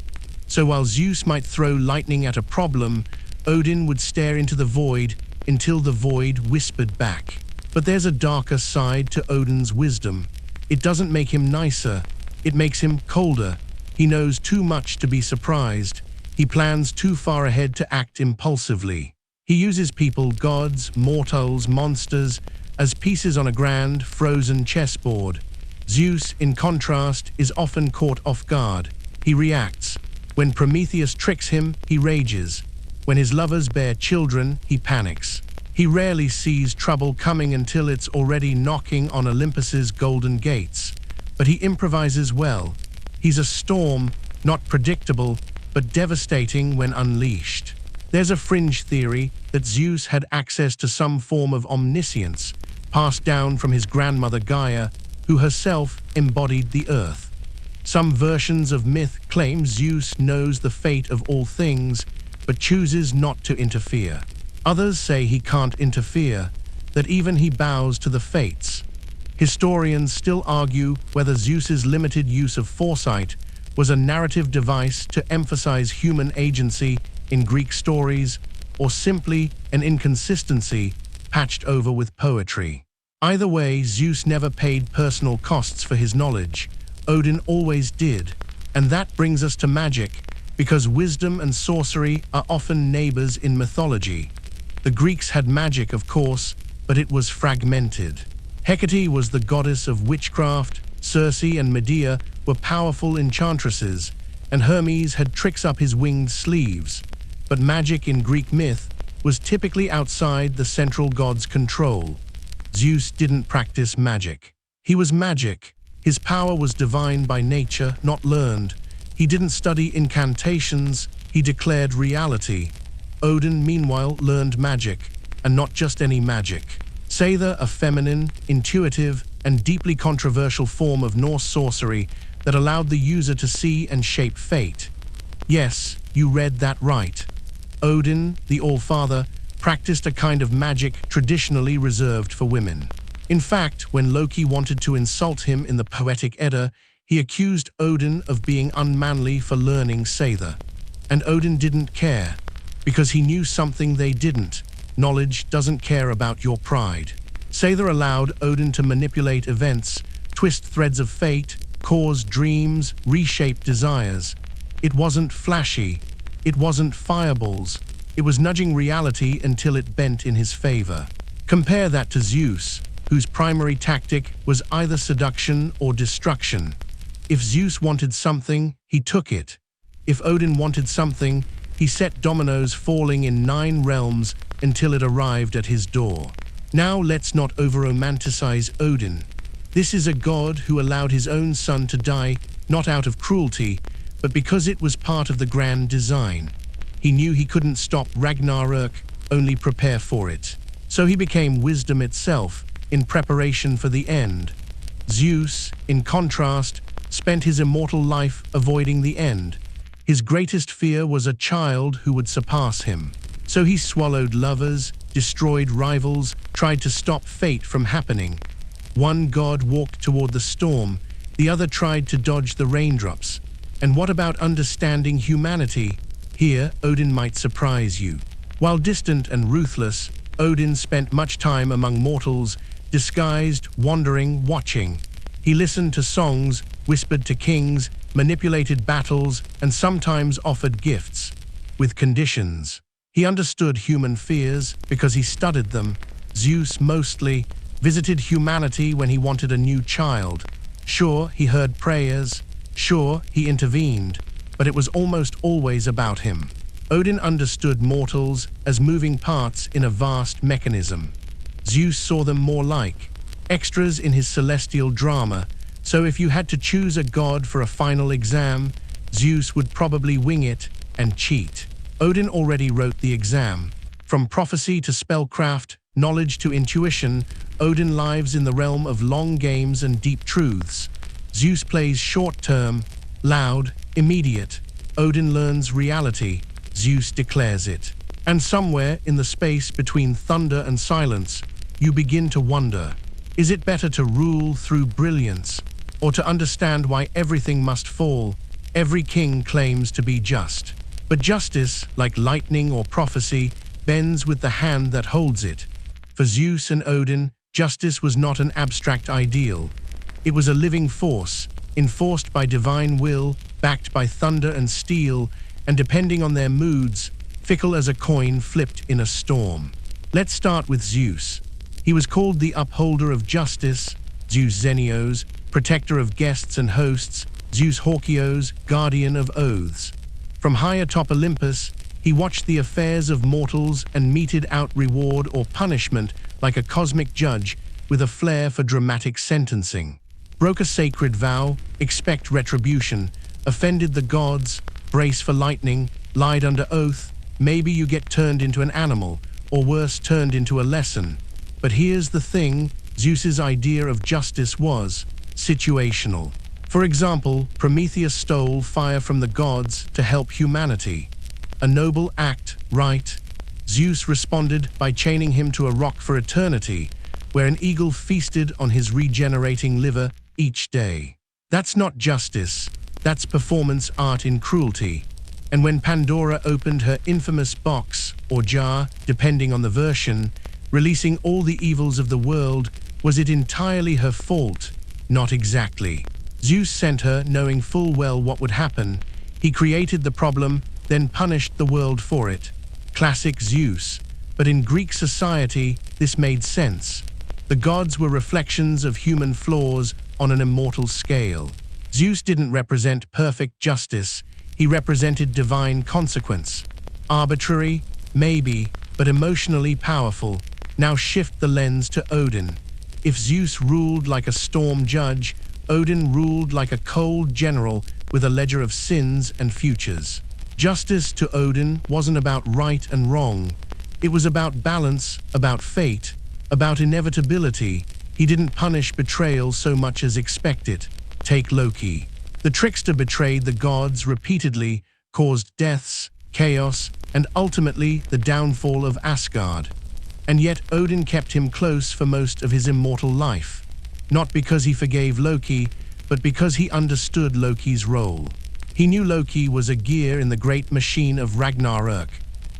So while Zeus might throw lightning at a problem, Odin would stare into the void until the void whispered back. But there's a darker side to Odin's wisdom. It doesn't make him nicer, it makes him colder. He knows too much to be surprised. He plans too far ahead to act impulsively. He uses people, gods, mortals, monsters, as pieces on a grand, frozen chessboard. Zeus, in contrast, is often caught off guard. He reacts. When Prometheus tricks him, he rages. When his lovers bear children, he panics. He rarely sees trouble coming until it's already knocking on Olympus's golden gates. But he improvises well. He's a storm, not predictable, but devastating when unleashed. There's a fringe theory that Zeus had access to some form of omniscience, passed down from his grandmother Gaia, who herself embodied the earth. Some versions of myth claim Zeus knows the fate of all things, but chooses not to interfere. Others say he can't interfere, that even he bows to the fates. Historians still argue whether Zeus's limited use of foresight was a narrative device to emphasize human agency in Greek stories, or simply an inconsistency patched over with poetry. Either way, Zeus never paid personal costs for his knowledge. Odin always did. And that brings us to magic, because wisdom and sorcery are often neighbors in mythology. The Greeks had magic, of course, but it was fragmented. Hecate was the goddess of witchcraft, Circe and Medea were powerful enchantresses, and Hermes had tricks up his winged sleeves. But magic in Greek myth was typically outside the central god's control. Zeus didn't practice magic. He was magic. His power was divine by nature, not learned. He didn't study incantations, he declared reality. Odin, meanwhile, learned magic, and not just any magic. Seidr, a feminine, intuitive, and deeply controversial form of Norse sorcery that allowed the user to see and shape fate. Yes, you read that right. Odin, the All-Father, practiced a kind of magic traditionally reserved for women. In fact, when Loki wanted to insult him in the Poetic Edda, he accused Odin of being unmanly for learning Seidr. And Odin didn't care, because he knew something they didn't. Knowledge doesn't care about your pride. Seidr allowed Odin to manipulate events, twist threads of fate, cause dreams, reshape desires. It wasn't flashy. It wasn't fireballs. It was nudging reality until it bent in his favor. Compare that to Zeus, whose primary tactic was either seduction or destruction. If Zeus wanted something, he took it. If Odin wanted something, he set dominoes falling in 9 realms until it arrived at his door. Now let's not over-romanticize Odin. This is a god who allowed his own son to die, not out of cruelty, but because it was part of the grand design. He knew he couldn't stop Ragnarök, only prepare for it. So he became wisdom itself, in preparation for the end. Zeus, in contrast, spent his immortal life avoiding the end. His greatest fear was a child who would surpass him. So he swallowed lovers, destroyed rivals, tried to stop fate from happening. One god walked toward the storm, the other tried to dodge the raindrops. And what about understanding humanity? Here, Odin might surprise you. While distant and ruthless, Odin spent much time among mortals, disguised, wandering, watching. He listened to songs, whispered to kings, manipulated battles, and sometimes offered gifts, with conditions. He understood human fears because he studied them. Zeus mostly visited humanity when he wanted a new child. Sure, he heard prayers. Sure, he intervened, but it was almost always about him. Odin understood mortals as moving parts in a vast mechanism. Zeus saw them more like extras in his celestial drama, so if you had to choose a god for a final exam, Zeus would probably wing it and cheat. Odin already wrote the exam. From prophecy to spellcraft, knowledge to intuition, Odin lives in the realm of long games and deep truths. Zeus plays short-term, loud, immediate. Odin learns reality. Zeus declares it. And somewhere in the space between thunder and silence, you begin to wonder, is it better to rule through brilliance, or to understand why everything must fall? Every king claims to be just. But justice, like lightning or prophecy, bends with the hand that holds it. For Zeus and Odin, justice was not an abstract ideal. It was a living force, enforced by divine will, backed by thunder and steel, and depending on their moods, fickle as a coin flipped in a storm. Let's start with Zeus. He was called the upholder of justice, Zeus Xenios, protector of guests and hosts, Zeus Hawkios, guardian of oaths. From high atop Olympus, he watched the affairs of mortals and meted out reward or punishment like a cosmic judge with a flair for dramatic sentencing. Broke a sacred vow, expect retribution, offended the gods, brace for lightning, lied under oath, maybe you get turned into an animal, or worse, turned into a lesson. But here's the thing, Zeus's idea of justice was situational. For example, Prometheus stole fire from the gods to help humanity. A noble act, right? Zeus responded by chaining him to a rock for eternity. where an eagle feasted on his regenerating liver each day. That's not justice, that's performance art in cruelty. And when Pandora opened her infamous box, or jar, depending on the version, releasing all the evils of the world, was it entirely her fault? Not exactly. Zeus sent her knowing full well what would happen. He created the problem, then punished the world for it. Classic Zeus. But in Greek society, this made sense. The gods were reflections of human flaws on an immortal scale. Zeus didn't represent perfect justice. He represented divine consequence. Arbitrary, maybe, but emotionally powerful. Now shift the lens to Odin. If Zeus ruled like a storm judge, Odin ruled like a cold general with a ledger of sins and futures. Justice to Odin wasn't about right and wrong. It was about balance, about fate, about inevitability. He didn't punish betrayal so much as expect it. Take Loki. The trickster betrayed the gods repeatedly, caused deaths, chaos, and ultimately the downfall of Asgard. And yet Odin kept him close for most of his immortal life. Not because he forgave Loki, but because he understood Loki's role. He knew Loki was a gear in the great machine of Ragnarök.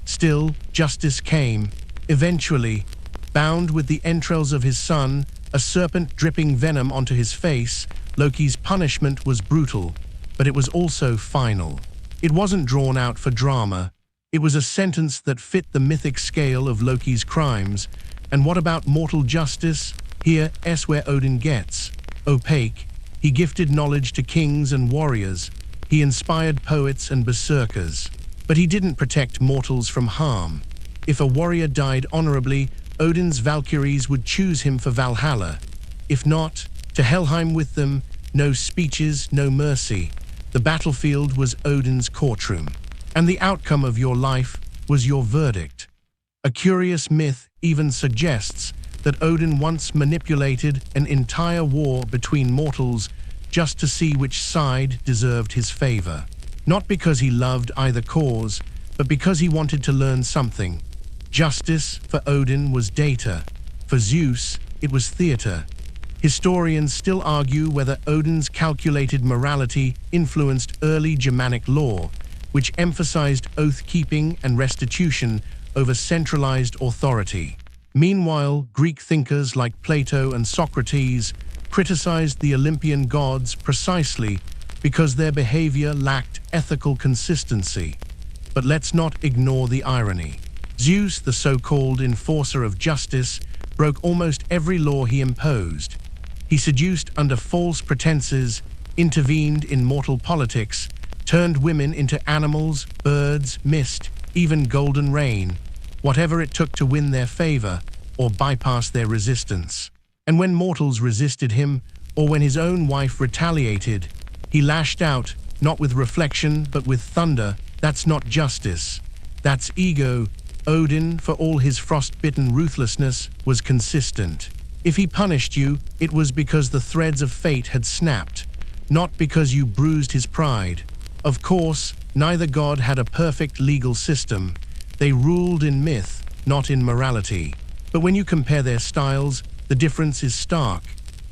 Still, justice came. Eventually, bound with the entrails of his son, a serpent dripping venom onto his face, Loki's punishment was brutal, but it was also final. It wasn't drawn out for drama. It was a sentence that fit the mythic scale of Loki's crimes. And what about mortal justice? Here's where Odin gets opaque. He gifted knowledge to kings and warriors. He inspired poets and berserkers. But he didn't protect mortals from harm. If a warrior died honorably, Odin's Valkyries would choose him for Valhalla. If not, to Helheim with them, no speeches, no mercy. The battlefield was Odin's courtroom. And the outcome of your life was your verdict. A curious myth even suggests that Odin once manipulated an entire war between mortals just to see which side deserved his favor. Not because he loved either cause, but because he wanted to learn something. Justice for Odin was data. For Zeus, it was theater. Historians still argue whether Odin's calculated morality influenced early Germanic law, which emphasized oath-keeping and restitution over centralized authority. Meanwhile, Greek thinkers like Plato and Socrates criticized the Olympian gods precisely because their behavior lacked ethical consistency. But let's not ignore the irony. Zeus, the so-called enforcer of justice, broke almost every law he imposed. He seduced under false pretenses, intervened in mortal politics, turned women into animals, birds, mist, even golden rain, whatever it took to win their favor or bypass their resistance. And when mortals resisted him, or when his own wife retaliated, he lashed out, not with reflection, but with thunder. That's not justice. That's ego. Odin, for all his frost-bitten ruthlessness, was consistent. If he punished you, it was because the threads of fate had snapped, not because you bruised his pride. Of course, neither god had a perfect legal system. They ruled in myth, not in morality. But when you compare their styles, the difference is stark.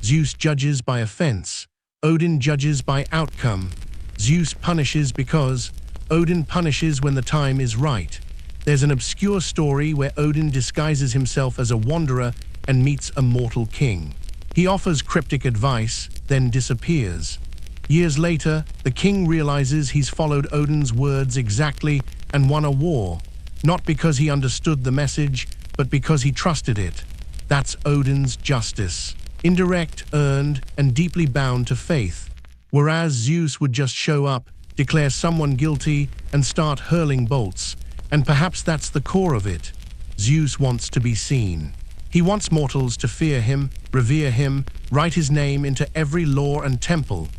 Zeus judges by offense. Odin judges by outcome. Zeus punishes because Odin punishes when the time is right. There's an obscure story where Odin disguises himself as a wanderer and meets a mortal king. He offers cryptic advice, then disappears. Years later, the king realizes he's followed Odin's words exactly and won a war, not because he understood the message, but because he trusted it. That's Odin's justice. Indirect, earned, and deeply bound to faith. Whereas Zeus would just show up, declare someone guilty, and start hurling bolts. And perhaps that's the core of it. Zeus wants to be seen. He wants mortals to fear him, revere him, write his name into every law and temple.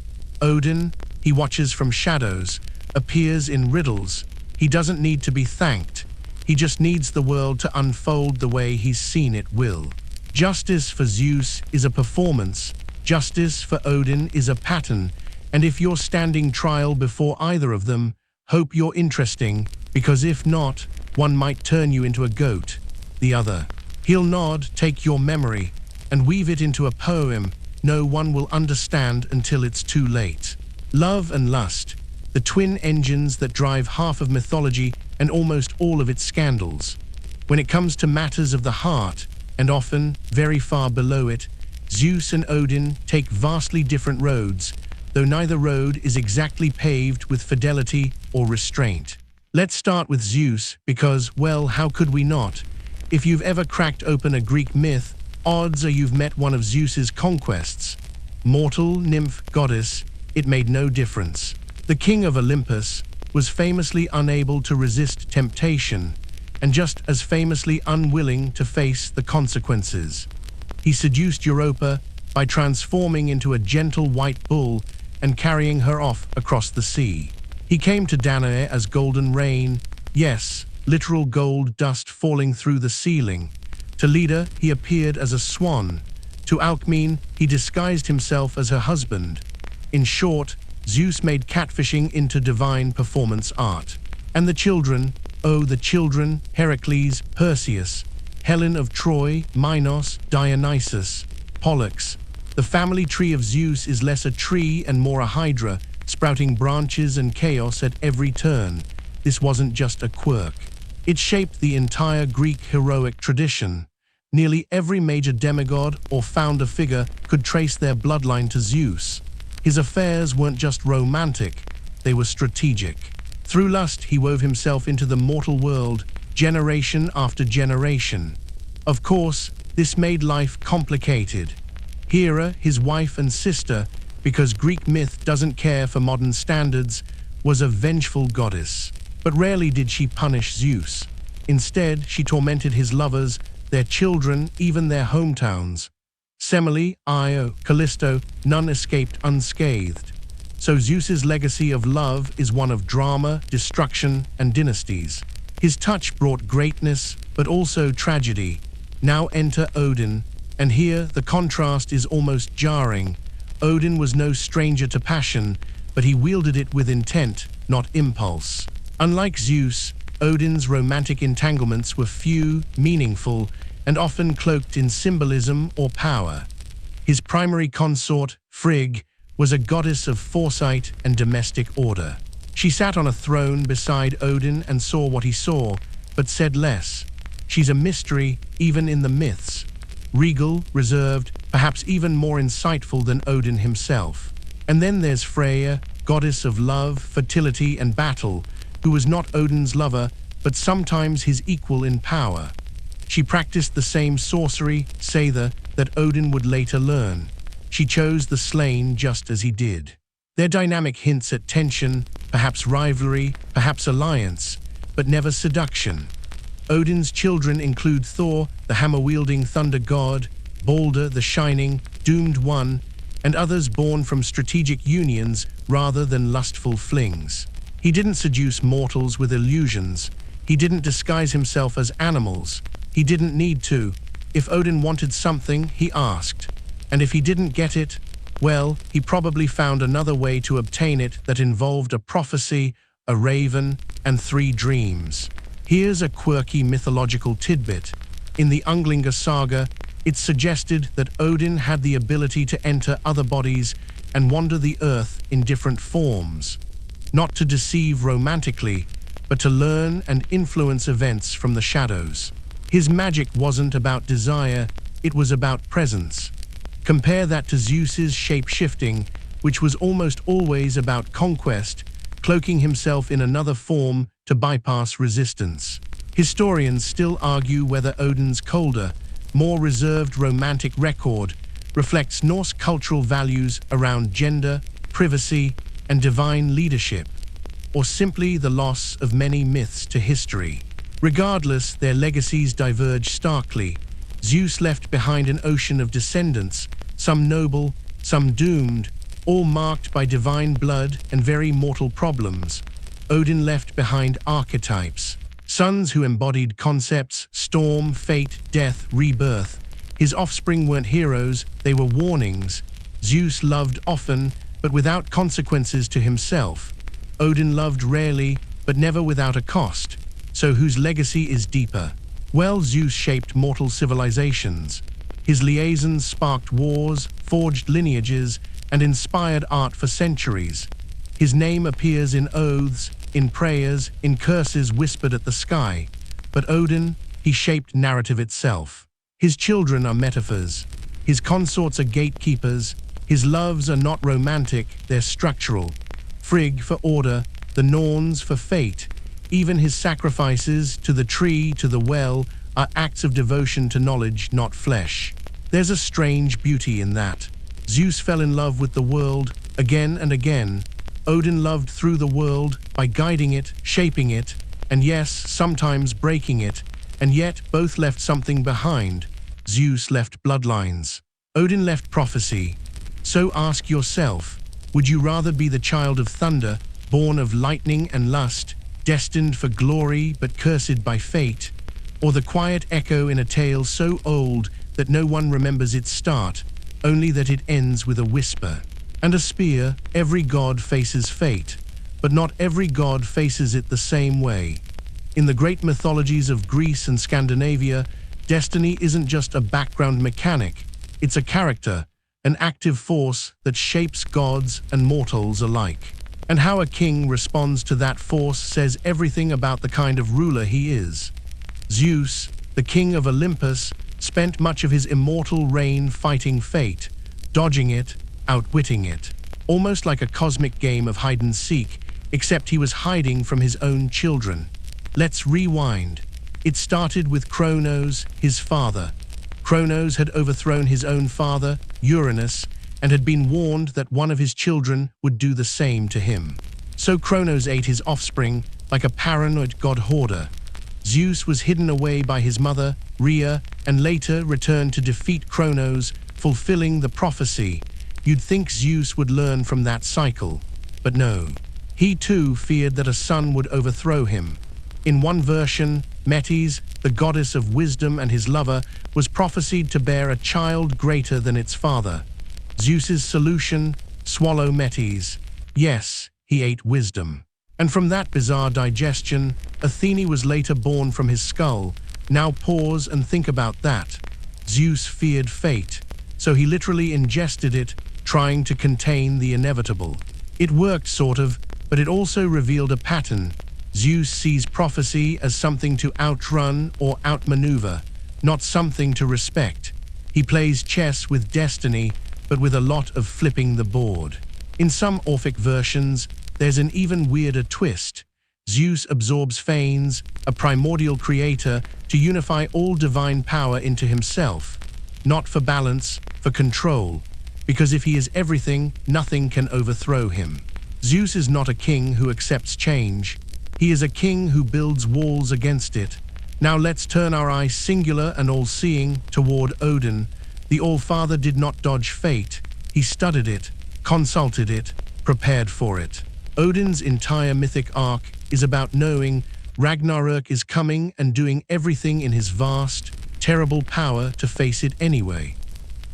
Odin, he watches from shadows, appears in riddles. He doesn't need to be thanked. He just needs the world to unfold the way he's seen it will. Justice for Zeus is a performance. Justice for Odin is a pattern. And if you're standing trial before either of them, hope you're interesting, because if not, one might turn you into a goat. The other. He'll nod, take your memory. and weave it into a poem no one will understand until it's too late. Love and lust, the twin engines that drive half of mythology and almost all of its scandals. When it comes to matters of the heart, and often very far below it, Zeus and Odin take vastly different roads, though neither road is exactly paved with fidelity or restraint. Let's start with Zeus because, well, how could we not? If you've ever cracked open a Greek myth, odds are you've met one of Zeus's conquests. Mortal, nymph, goddess, it made no difference. The king of Olympus was famously unable to resist temptation, and just as famously unwilling to face the consequences. He seduced Europa by transforming into a gentle white bull and carrying her off across the sea. He came to Danae as golden rain, yes, literal gold dust falling through the ceiling. To Leda, he appeared as a swan. To Alcmene, he disguised himself as her husband. In short, Zeus made catfishing into divine performance art. And the children, oh, the children, Heracles, Perseus, Helen of Troy, Minos, Dionysus, Pollux. The family tree of Zeus is less a tree and more a hydra, sprouting branches and chaos at every turn. This wasn't just a quirk. It shaped the entire Greek heroic tradition. Nearly every major demigod or founder figure could trace their bloodline to Zeus. His affairs weren't just romantic, they were strategic. Through lust, he wove himself into the mortal world, generation after generation. Of course, this made life complicated. Hera, his wife and sister, because Greek myth doesn't care for modern standards, was a vengeful goddess. But rarely did she punish Zeus. Instead, she tormented his lovers, their children, even their hometowns. Semele, Io, Callisto, none escaped unscathed. So Zeus's legacy of love is one of drama, destruction, and dynasties. His touch brought greatness, but also tragedy. Now enter Odin, and here the contrast is almost jarring. Odin was no stranger to passion, but he wielded it with intent, not impulse. Unlike Zeus, Odin's romantic entanglements were few, meaningful, and often cloaked in symbolism or power. His primary consort, Frigg, was a goddess of foresight and domestic order. She sat on a throne beside Odin and saw what he saw, but said less. She's a mystery, even in the myths. Regal, reserved, perhaps even more insightful than Odin himself. And then there's Freya, goddess of love, fertility, and battle, who was not Odin's lover, but sometimes his equal in power. She practiced the same sorcery, Seither, that Odin would later learn. She chose the slain just as he did. Their dynamic hints at tension, perhaps rivalry, perhaps alliance, but never seduction. Odin's children include Thor, the hammer-wielding thunder god, Balder, the shining, doomed one, and others born from strategic unions rather than lustful flings. He didn't seduce mortals with illusions. He didn't disguise himself as animals. He didn't need to. If Odin wanted something, he asked. And if he didn't get it, well, he probably found another way to obtain it that involved a prophecy, a raven, and 3 dreams. Here's a quirky mythological tidbit. In the Ynglinga saga, it's suggested that Odin had the ability to enter other bodies and wander the earth in different forms. Not to deceive romantically, but to learn and influence events from the shadows. His magic wasn't about desire, it was about presence. Compare that to Zeus's shape-shifting, which was almost always about conquest, cloaking himself in another form to bypass resistance. Historians still argue whether Odin's colder, more reserved romantic record reflects Norse cultural values around gender, privacy, and divine leadership, or simply the loss of many myths to history. Regardless, their legacies diverge starkly. Zeus left behind an ocean of descendants, some noble, some doomed, all marked by divine blood and very mortal problems. Odin left behind archetypes, sons who embodied concepts, storm, fate, death, rebirth. His offspring weren't heroes, they were warnings. Zeus loved often, but without consequences to himself. Odin loved rarely, but never without a cost. So whose legacy is deeper? Well, Zeus shaped mortal civilizations. His liaisons sparked wars, forged lineages, and inspired art for centuries. His name appears in oaths, in prayers, in curses whispered at the sky. But Odin, he shaped narrative itself. His children are metaphors. His consorts are gatekeepers. His loves are not romantic, they're structural. Frigg for order, the Norns for fate. Even his sacrifices, to the tree, to the well, are acts of devotion to knowledge, not flesh. There's a strange beauty in that. Zeus fell in love with the world again and again. Odin loved through the world by guiding it, shaping it, and yes, sometimes breaking it, and yet both left something behind. Zeus left bloodlines. Odin left prophecy. So ask yourself, would you rather be the child of thunder, born of lightning and lust, destined for glory but cursed by fate, or the quiet echo in a tale so old that no one remembers its start, only that it ends with a whisper? And a spear, every god faces fate, but not every god faces it the same way. In the great mythologies of Greece and Scandinavia, destiny isn't just a background mechanic, it's a character, an active force that shapes gods and mortals alike. And how a king responds to that force says everything about the kind of ruler he is. Zeus, the king of Olympus, spent much of his immortal reign fighting fate, dodging it, outwitting it. Almost like a cosmic game of hide-and-seek, except he was hiding from his own children. Let's rewind. It started with Kronos, his father. Kronos had overthrown his own father, Uranus, and had been warned that one of his children would do the same to him. So Kronos ate his offspring like a paranoid god hoarder. Zeus was hidden away by his mother, Rhea, and later returned to defeat Kronos, fulfilling the prophecy. You'd think Zeus would learn from that cycle, but no. He too feared that a son would overthrow him. In one version, Metis, the goddess of wisdom and his lover, was prophesied to bear a child greater than its father. Zeus's solution: swallow Metis. Yes, he ate wisdom. And from that bizarre digestion, Athene was later born from his skull. Now pause and think about that. Zeus feared fate, so he literally ingested it, trying to contain the inevitable. It worked, sort of, but it also revealed a pattern. Zeus sees prophecy as something to outrun or outmaneuver, not something to respect. He plays chess with destiny, but with a lot of flipping the board. In some Orphic versions, there's an even weirder twist. Zeus absorbs Phanes, a primordial creator, to unify all divine power into himself. Not for balance, for control. Because if he is everything, nothing can overthrow him. Zeus is not a king who accepts change. He is a king who builds walls against it. Now let's turn our eyes singular and all-seeing toward Odin. The All-Father did not dodge fate. He studied it, consulted it, prepared for it. Odin's entire mythic arc is about knowing Ragnarök is coming and doing everything in his vast, terrible power to face it anyway.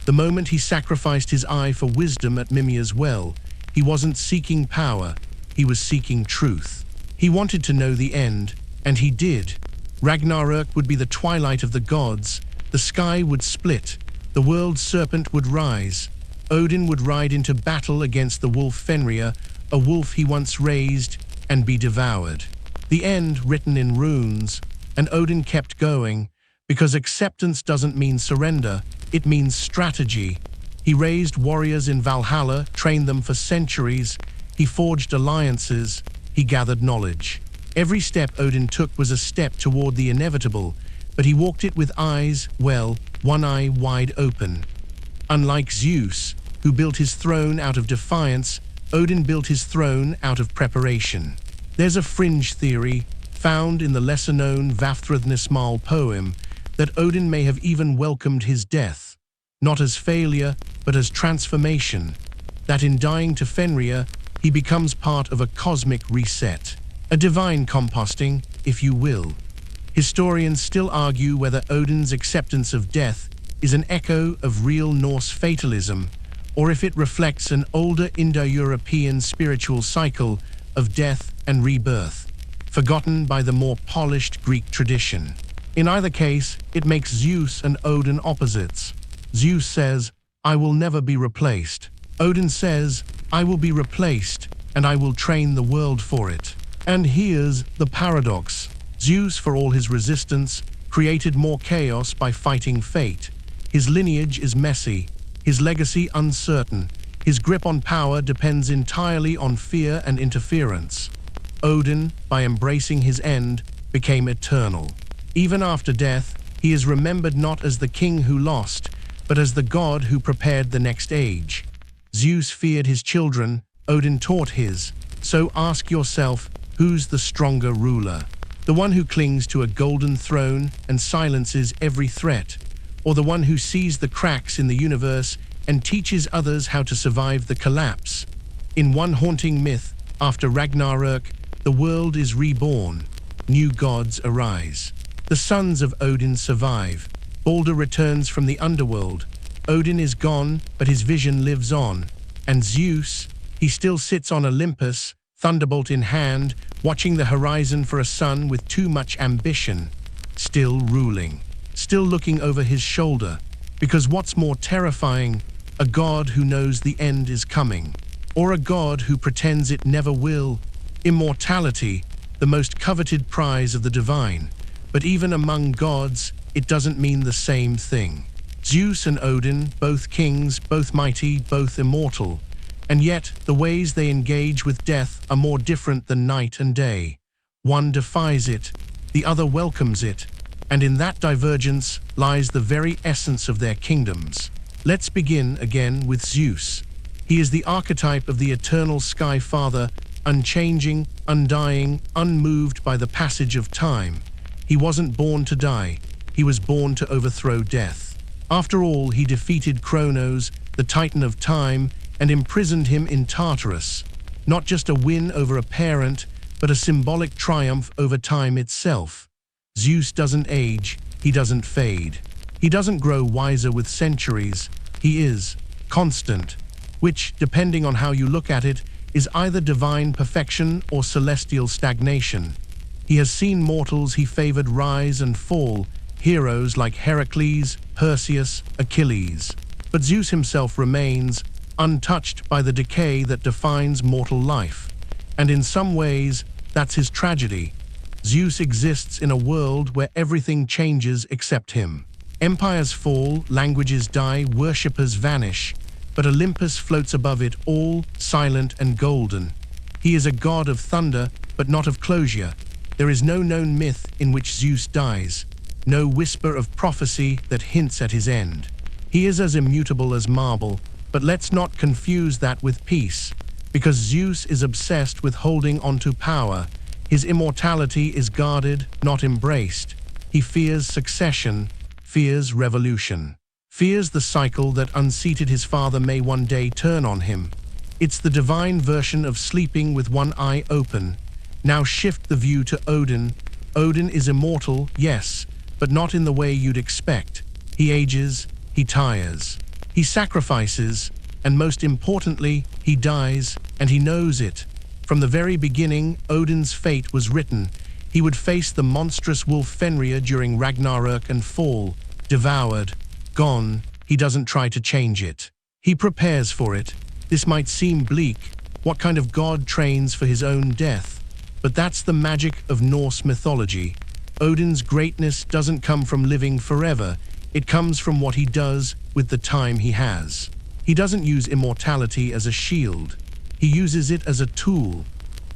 The moment he sacrificed his eye for wisdom at Mimir's well, he wasn't seeking power, he was seeking truth. He wanted to know the end, and he did. Ragnarök would be the twilight of the gods, the sky would split, the world serpent would rise. Odin would ride into battle against the wolf Fenrir, a wolf he once raised, and be devoured. The end written in runes, and Odin kept going, because acceptance doesn't mean surrender, it means strategy. He raised warriors in Valhalla, trained them for centuries, he forged alliances, he gathered knowledge. Every step Odin took was a step toward the inevitable, but he walked it with eyes, well, one eye wide open. Unlike Zeus, who built his throne out of defiance, Odin built his throne out of preparation. There's a fringe theory, found in the lesser-known Vafthrudnismal poem, that Odin may have even welcomed his death, not as failure, but as transformation, that in dying to Fenrir, he becomes part of a cosmic reset, a divine composting, if you will. Historians still argue whether Odin's acceptance of death is an echo of real Norse fatalism, or if it reflects an older Indo-European spiritual cycle of death and rebirth, forgotten by the more polished Greek tradition. In either case, it makes Zeus and Odin opposites. Zeus says, "I will never be replaced." Odin says, "I will be replaced, and I will train the world for it." And here's the paradox. Zeus, for all his resistance, created more chaos by fighting fate. His lineage is messy, his legacy uncertain, his grip on power depends entirely on fear and interference. Odin, by embracing his end, became eternal. Even after death, he is remembered not as the king who lost, but as the god who prepared the next age. Zeus feared his children, Odin taught his. So ask yourself, who's the stronger ruler? The one who clings to a golden throne and silences every threat, or the one who sees the cracks in the universe and teaches others how to survive the collapse? In one haunting myth, after Ragnarök, the world is reborn. New gods arise. The sons of Odin survive. Balder returns from the underworld. Odin is gone, but his vision lives on. And Zeus, he still sits on Olympus, thunderbolt in hand, watching the horizon for a son with too much ambition. Still ruling. Still looking over his shoulder. Because what's more terrifying, a god who knows the end is coming, or a god who pretends it never will? Immortality, the most coveted prize of the divine. But even among gods, it doesn't mean the same thing. Zeus and Odin, both kings, both mighty, both immortal. And yet, the ways they engage with death are more different than night and day. One defies it, the other welcomes it. And in that divergence lies the very essence of their kingdoms. Let's begin again with Zeus. He is the archetype of the eternal sky father, unchanging, undying, unmoved by the passage of time. He wasn't born to die, he was born to overthrow death. After all, he defeated Kronos, the titan of time, and imprisoned him in Tartarus. Not just a win over a parent, but a symbolic triumph over time itself. Zeus doesn't age, he doesn't fade. He doesn't grow wiser with centuries. He is constant, which, depending on how you look at it, is either divine perfection or celestial stagnation. He has seen mortals he favored rise and fall, heroes like Heracles, Perseus, Achilles. But Zeus himself remains, untouched by the decay that defines mortal life. And in some ways, that's his tragedy. Zeus exists in a world where everything changes except him. Empires fall, languages die, worshippers vanish, but Olympus floats above it all, silent and golden. He is a god of thunder, but not of closure. There is no known myth in which Zeus dies, no whisper of prophecy that hints at his end. He is as immutable as marble, but let's not confuse that with peace, because Zeus is obsessed with holding onto power. His immortality is guarded, not embraced. He fears succession, fears revolution, fears the cycle that unseated his father may one day turn on him. It's the divine version of sleeping with one eye open. Now shift the view to Odin. Odin is immortal, yes, but not in the way you'd expect. He ages, he tires, he sacrifices, and most importantly, he dies, and he knows it. From the very beginning, Odin's fate was written. He would face the monstrous wolf Fenrir during Ragnarök and fall, devoured, gone. He doesn't try to change it. He prepares for it. This might seem bleak. What kind of god trains for his own death? But that's the magic of Norse mythology. Odin's greatness doesn't come from living forever. It comes from what he does with the time he has. He doesn't use immortality as a shield. He uses it as a tool.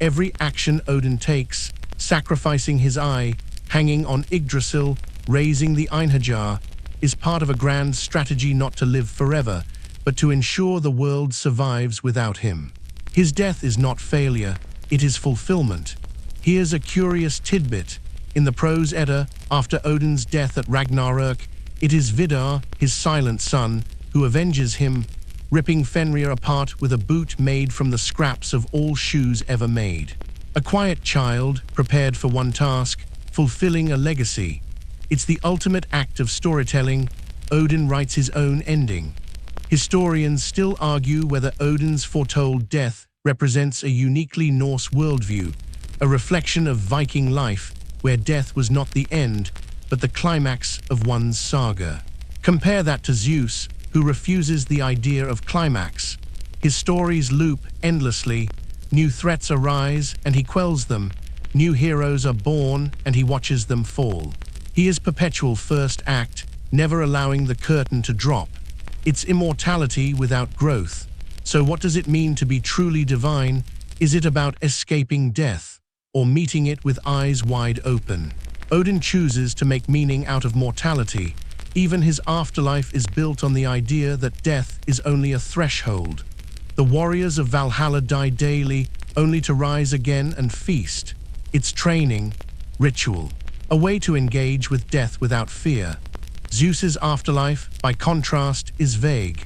Every action Odin takes, sacrificing his eye, hanging on Yggdrasil, raising the Einherjar, is part of a grand strategy not to live forever, but to ensure the world survives without him. His death is not failure, it is fulfillment. Here's a curious tidbit. In the Prose Edda, after Odin's death at Ragnarök, it is Vidar, his silent son, who avenges him, ripping Fenrir apart with a boot made from the scraps of all shoes ever made. A quiet child, prepared for one task, fulfilling a legacy. It's the ultimate act of storytelling. Odin writes his own ending. Historians still argue whether Odin's foretold death represents a uniquely Norse worldview, a reflection of Viking life, where death was not the end, but the climax of one's saga. Compare that to Zeus, who refuses the idea of climax. His stories loop endlessly. New threats arise, and he quells them. New heroes are born, and he watches them fall. He is perpetual first act, never allowing the curtain to drop. It's immortality without growth. So what does it mean to be truly divine? Is it about escaping death, or meeting it with eyes wide open? Odin chooses to make meaning out of mortality. Even his afterlife is built on the idea that death is only a threshold. The warriors of Valhalla die daily, only to rise again and feast. It's training, ritual, a way to engage with death without fear. Zeus's afterlife, by contrast, is vague.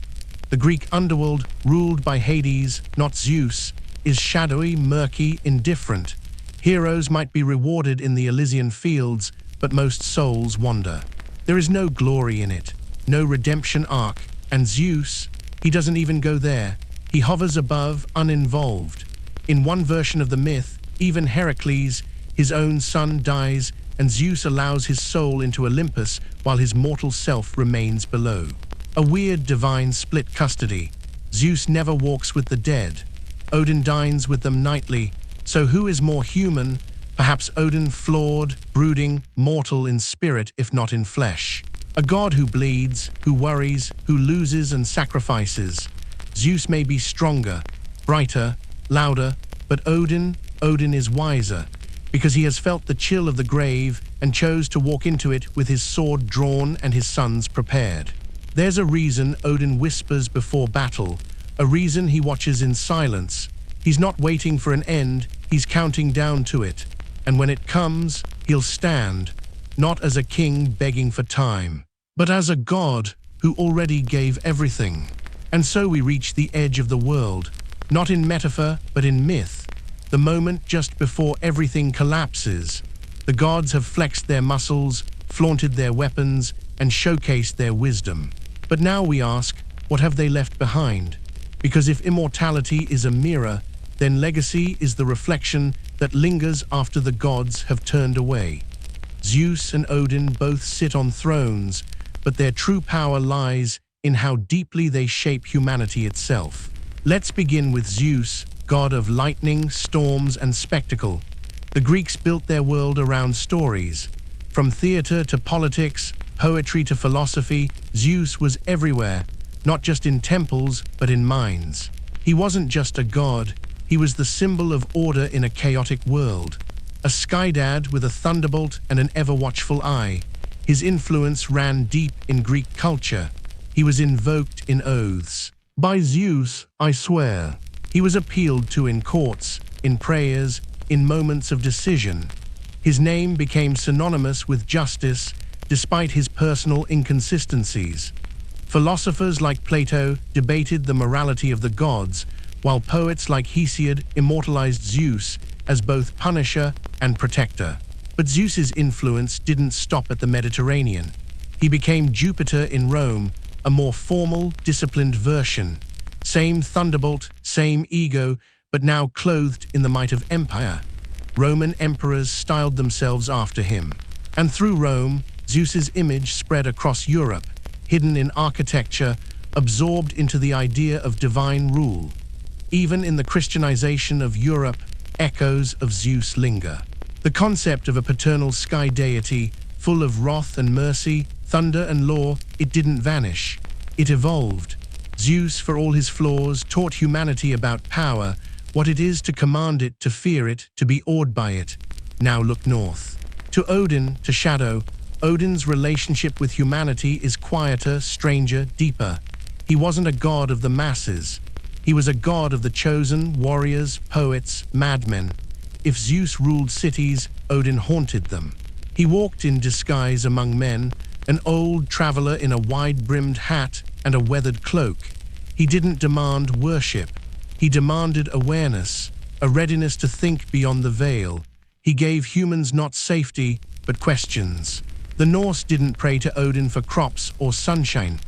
The Greek underworld, ruled by Hades, not Zeus, is shadowy, murky, indifferent. Heroes might be rewarded in the Elysian fields, but most souls wander. There is no glory in it, no redemption arc, and Zeus, he doesn't even go there. He hovers above, uninvolved. In one version of the myth, even Heracles, his own son, dies, and Zeus allows his soul into Olympus while his mortal self remains below. A weird divine split custody. Zeus never walks with the dead. Odin dines with them nightly. So who is more human? Perhaps Odin, flawed, brooding, mortal in spirit if not in flesh. A god who bleeds, who worries, who loses and sacrifices. Zeus may be stronger, brighter, louder, but Odin is wiser, because he has felt the chill of the grave and chose to walk into it with his sword drawn and his sons prepared. There's a reason Odin whispers before battle, a reason he watches in silence. He's not waiting for an end, he's counting down to it. And when it comes, he'll stand, not as a king begging for time, but as a god who already gave everything. And so we reach the edge of the world, not in metaphor, but in myth. The moment just before everything collapses. The gods have flexed their muscles, flaunted their weapons, and showcased their wisdom. But now we ask, what have they left behind? Because if immortality is a mirror, then legacy is the reflection that lingers after the gods have turned away. Zeus and Odin both sit on thrones, but their true power lies in how deeply they shape humanity itself. Let's begin with Zeus, god of lightning, storms, and spectacle. The Greeks built their world around stories. From theater to politics, poetry to philosophy, Zeus was everywhere, not just in temples, but in minds. He wasn't just a god, he was the symbol of order in a chaotic world. A skydad with a thunderbolt and an ever-watchful eye. His influence ran deep in Greek culture. He was invoked in oaths. By Zeus, I swear. He was appealed to in courts, in prayers, in moments of decision. His name became synonymous with justice, despite his personal inconsistencies. Philosophers like Plato debated the morality of the gods, while poets like Hesiod immortalized Zeus as both punisher and protector. But Zeus's influence didn't stop at the Mediterranean. He became Jupiter in Rome, a more formal, disciplined version. Same thunderbolt, same ego, but now clothed in the might of empire. Roman emperors styled themselves after him. And through Rome, Zeus's image spread across Europe, hidden in architecture, absorbed into the idea of divine rule. Even in the Christianization of Europe, echoes of Zeus linger. The concept of a paternal sky deity, full of wrath and mercy, thunder and law, it didn't vanish. It evolved. Zeus, for all his flaws, taught humanity about power, what it is to command it, to fear it, to be awed by it. Now look north. To Odin, to shadow, Odin's relationship with humanity is quieter, stranger, deeper. He wasn't a god of the masses. He was a god of the chosen, warriors, poets, madmen. If Zeus ruled cities, Odin haunted them. He walked in disguise among men, an old traveler in a wide-brimmed hat and a weathered cloak. He didn't demand worship. He demanded awareness, a readiness to think beyond the veil. He gave humans not safety, but questions. The Norse didn't pray to Odin for crops or sunshine.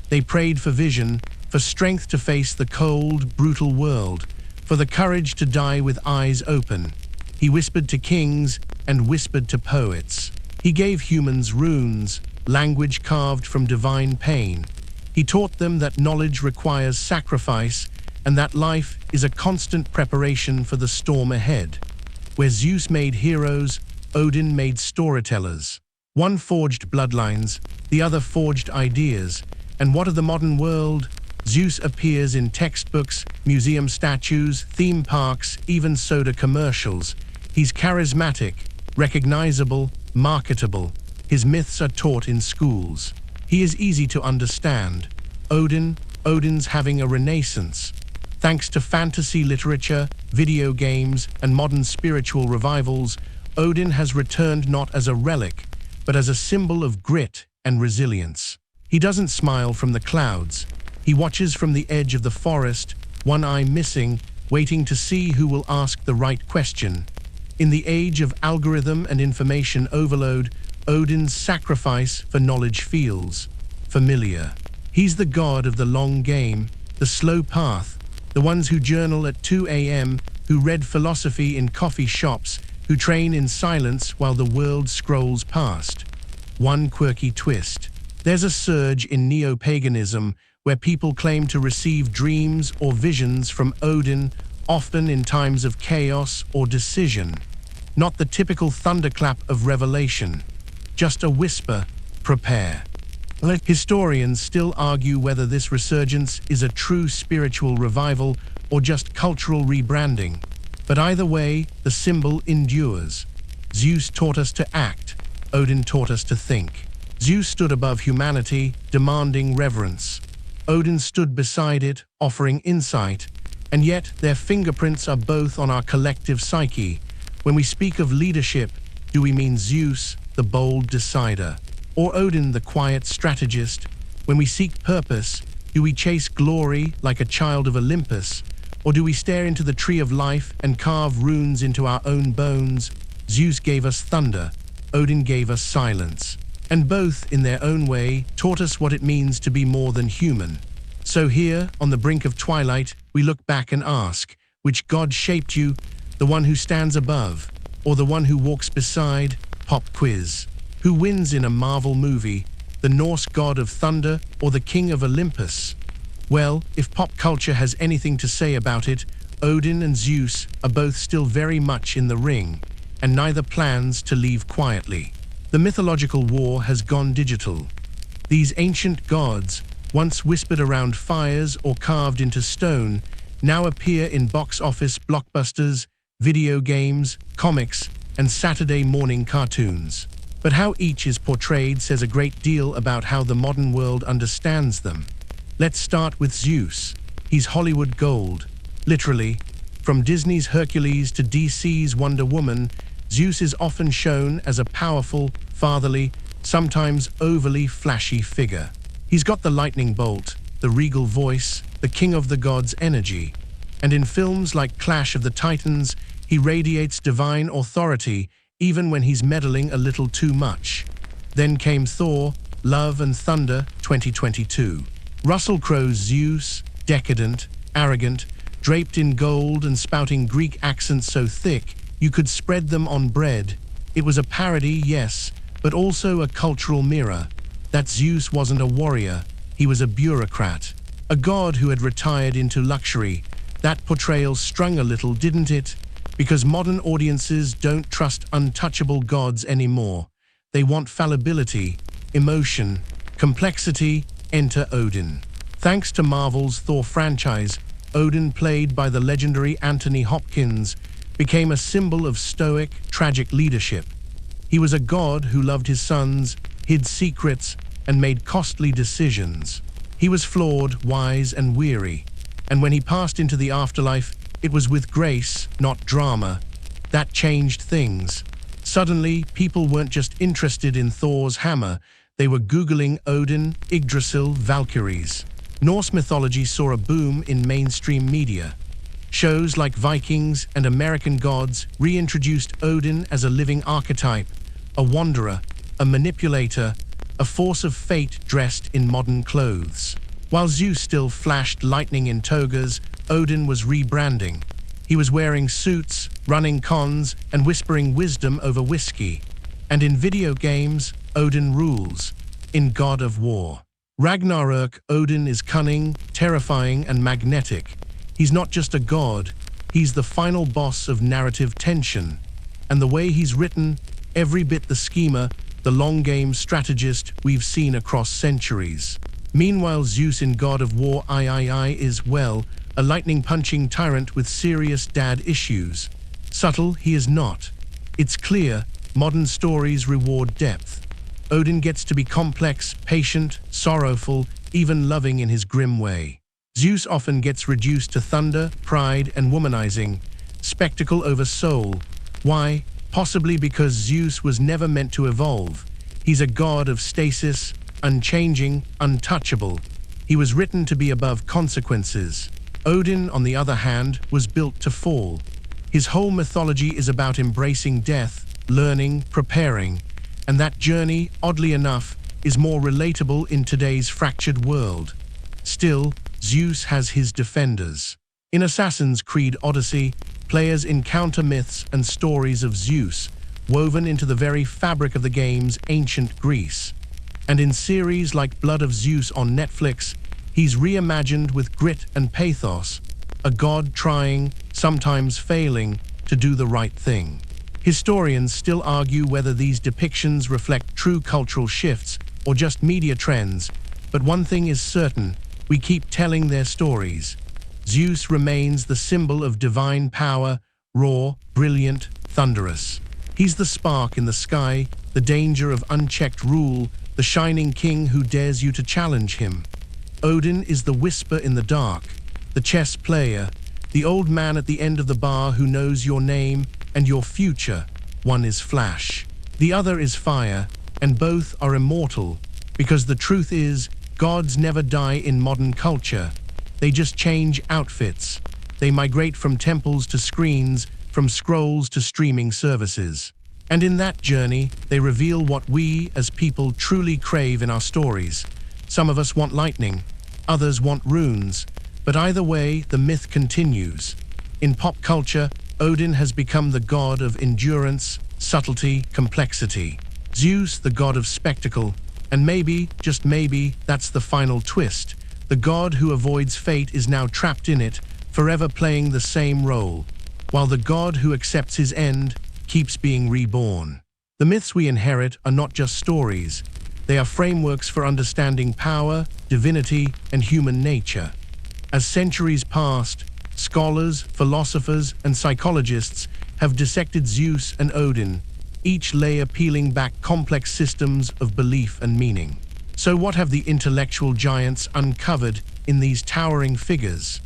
They prayed for vision, for strength to face the cold, brutal world, for the courage to die with eyes open. He whispered to kings and whispered to poets. He gave humans runes, language carved from divine pain. He taught them that knowledge requires sacrifice and that life is a constant preparation for the storm ahead. Where Zeus made heroes, Odin made storytellers. One forged bloodlines, the other forged ideas. And what of the modern world? Zeus appears in textbooks, museum statues, theme parks, even soda commercials. He's charismatic, recognizable, marketable. His myths are taught in schools. He is easy to understand. Odin's having a renaissance. Thanks to fantasy literature, video games, and modern spiritual revivals, Odin has returned not as a relic, but as a symbol of grit and resilience. He doesn't smile from the clouds. He watches from the edge of the forest, one eye missing, waiting to see who will ask the right question. In the age of algorithm and information overload, Odin's sacrifice for knowledge feels familiar. He's the god of the long game, the slow path, the ones who journal at 2 a.m., who read philosophy in coffee shops, who train in silence while the world scrolls past. One quirky twist. There's a surge in neo-paganism where people claim to receive dreams or visions from Odin, often in times of chaos or decision. Not the typical thunderclap of revelation, just a whisper, prepare. Historians still argue whether this resurgence is a true spiritual revival or just cultural rebranding. But either way, the symbol endures. Zeus taught us to act, Odin taught us to think. Zeus stood above humanity, demanding reverence. Odin stood beside it, offering insight. And yet, their fingerprints are both on our collective psyche. When we speak of leadership, do we mean Zeus, the bold decider, or Odin, the quiet strategist? When we seek purpose, do we chase glory like a child of Olympus, or do we stare into the tree of life and carve runes into our own bones? Zeus gave us thunder, Odin gave us silence, and both, in their own way, taught us what it means to be more than human. So here, on the brink of twilight, we look back and ask, which god shaped you, the one who stands above, or the one who walks beside? Pop quiz. Who wins in a Marvel movie, the Norse god of thunder or the king of Olympus? Well, if pop culture has anything to say about it, Odin and Zeus are both still very much in the ring, and neither plans to leave quietly. The mythological war has gone digital. These ancient gods, once whispered around fires or carved into stone, now appear in box office blockbusters, video games, comics, and Saturday morning cartoons. But how each is portrayed says a great deal about how the modern world understands them. Let's start with Zeus. He's Hollywood gold. Literally, from Disney's Hercules to DC's Wonder Woman, Zeus is often shown as a powerful, fatherly, sometimes overly flashy figure. He's got the lightning bolt, the regal voice, the king of the gods energy. And in films like Clash of the Titans, he radiates divine authority even when he's meddling a little too much. Then came Thor, Love and Thunder 2022. Russell Crowe's Zeus, decadent, arrogant, draped in gold and spouting Greek accents so thick you could spread them on bread. It was a parody, yes, but also a cultural mirror. That Zeus wasn't a warrior, he was a bureaucrat, a god who had retired into luxury. That portrayal strung a little, didn't it? Because modern audiences don't trust untouchable gods anymore. They want fallibility, emotion, complexity. Enter Odin. Thanks to Marvel's Thor franchise, Odin, played by the legendary Anthony Hopkins, became a symbol of stoic, tragic leadership. He was a god who loved his sons, hid secrets, and made costly decisions. He was flawed, wise, and weary. And when he passed into the afterlife, it was with grace, not drama. That changed things. Suddenly, people weren't just interested in Thor's hammer, they were Googling Odin, Yggdrasil, Valkyries. Norse mythology saw a boom in mainstream media. Shows like Vikings and American Gods reintroduced Odin as a living archetype, a wanderer, a manipulator, a force of fate dressed in modern clothes. While Zeus still flashed lightning in togas, Odin was rebranding. He was wearing suits, running cons, and whispering wisdom over whiskey. And in video games, Odin rules. in God of War. Ragnarök, Odin is cunning, terrifying, and magnetic. He's not just a god, he's the final boss of narrative tension. And the way he's written, every bit the schemer, the long-game strategist we've seen across centuries. Meanwhile, Zeus in God of War III is, well, a lightning-punching tyrant with serious dad issues. Subtle, he is not. It's clear, modern stories reward depth. Odin gets to be complex, patient, sorrowful, even loving in his grim way. Zeus often gets reduced to thunder, pride, and womanizing, spectacle over soul. Why? Possibly because Zeus was never meant to evolve. He's a god of stasis, unchanging, untouchable. He was written to be above consequences. Odin, on the other hand, was built to fall. His whole mythology is about embracing death, learning, preparing, and that journey, oddly enough, is more relatable in today's fractured world. Still, Zeus has his defenders. In Assassin's Creed Odyssey, players encounter myths and stories of Zeus, woven into the very fabric of the game's ancient Greece. And in series like Blood of Zeus on Netflix, he's reimagined with grit and pathos, a god trying, sometimes failing, to do the right thing. Historians still argue whether these depictions reflect true cultural shifts or just media trends, but one thing is certain, we keep telling their stories. Zeus remains the symbol of divine power, raw, brilliant, thunderous. He's the spark in the sky, the danger of unchecked rule, the shining king who dares you to challenge him. Odin is the whisper in the dark, the chess player, the old man at the end of the bar who knows your name and your future. One is flash, the other is fire, and both are immortal, because the truth is, gods never die in modern culture. They just change outfits. They migrate from temples to screens, from scrolls to streaming services. And in that journey, they reveal what we, as people, truly crave in our stories. Some of us want lightning, others want runes, but either way, the myth continues. In pop culture, Odin has become the god of endurance, subtlety, complexity. Zeus, the god of spectacle, and maybe, just maybe, that's the final twist. The god who avoids fate is now trapped in it, forever playing the same role, while the god who accepts his end keeps being reborn. The myths we inherit are not just stories. They are frameworks for understanding power, divinity, and human nature. As centuries passed, scholars, philosophers, and psychologists have dissected Zeus and Odin, each layer peeling back complex systems of belief and meaning. So what have the intellectual giants uncovered in these towering figures?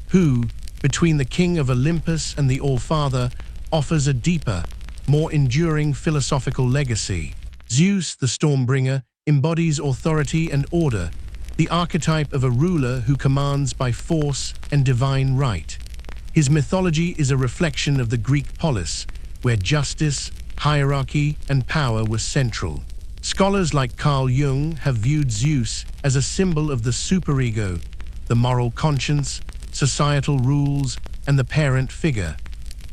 Who, between the king of Olympus and the All-Father, offers a deeper, more enduring philosophical legacy? Zeus, the Stormbringer, embodies authority and order, the archetype of a ruler who commands by force and divine right. His mythology is a reflection of the Greek polis, where justice, hierarchy, and power were central. Scholars like Carl Jung have viewed Zeus as a symbol of the superego, the moral conscience, societal rules, and the parent figure.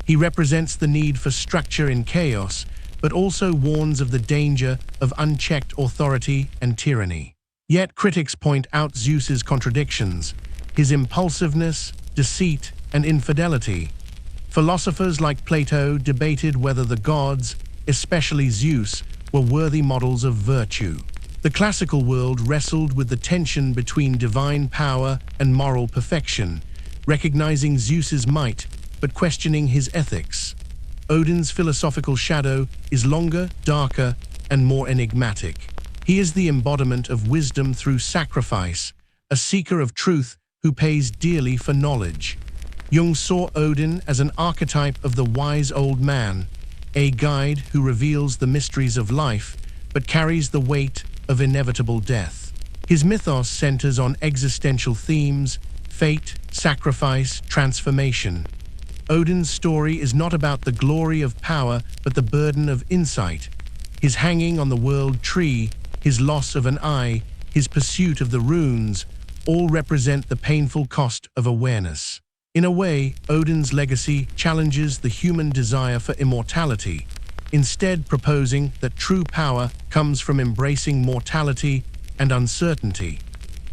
He represents the need for structure in chaos, but also warns of the danger of unchecked authority and tyranny. Yet critics point out Zeus's contradictions, his impulsiveness, deceit, and infidelity. Philosophers like Plato debated whether the gods, especially Zeus, were worthy models of virtue. The classical world wrestled with the tension between divine power and moral perfection, recognizing Zeus's might, but questioning his ethics. Odin's philosophical shadow is longer, darker, and more enigmatic. He is the embodiment of wisdom through sacrifice, a seeker of truth who pays dearly for knowledge. Jung saw Odin as an archetype of the wise old man, a guide who reveals the mysteries of life, but carries the weight of inevitable death. His mythos centers on existential themes, fate, sacrifice, transformation. Odin's story is not about the glory of power, but the burden of insight. His hanging on the world tree, his loss of an eye, his pursuit of the runes, all represent the painful cost of awareness. In a way, Odin's legacy challenges the human desire for immortality. instead proposing that true power comes from embracing mortality and uncertainty.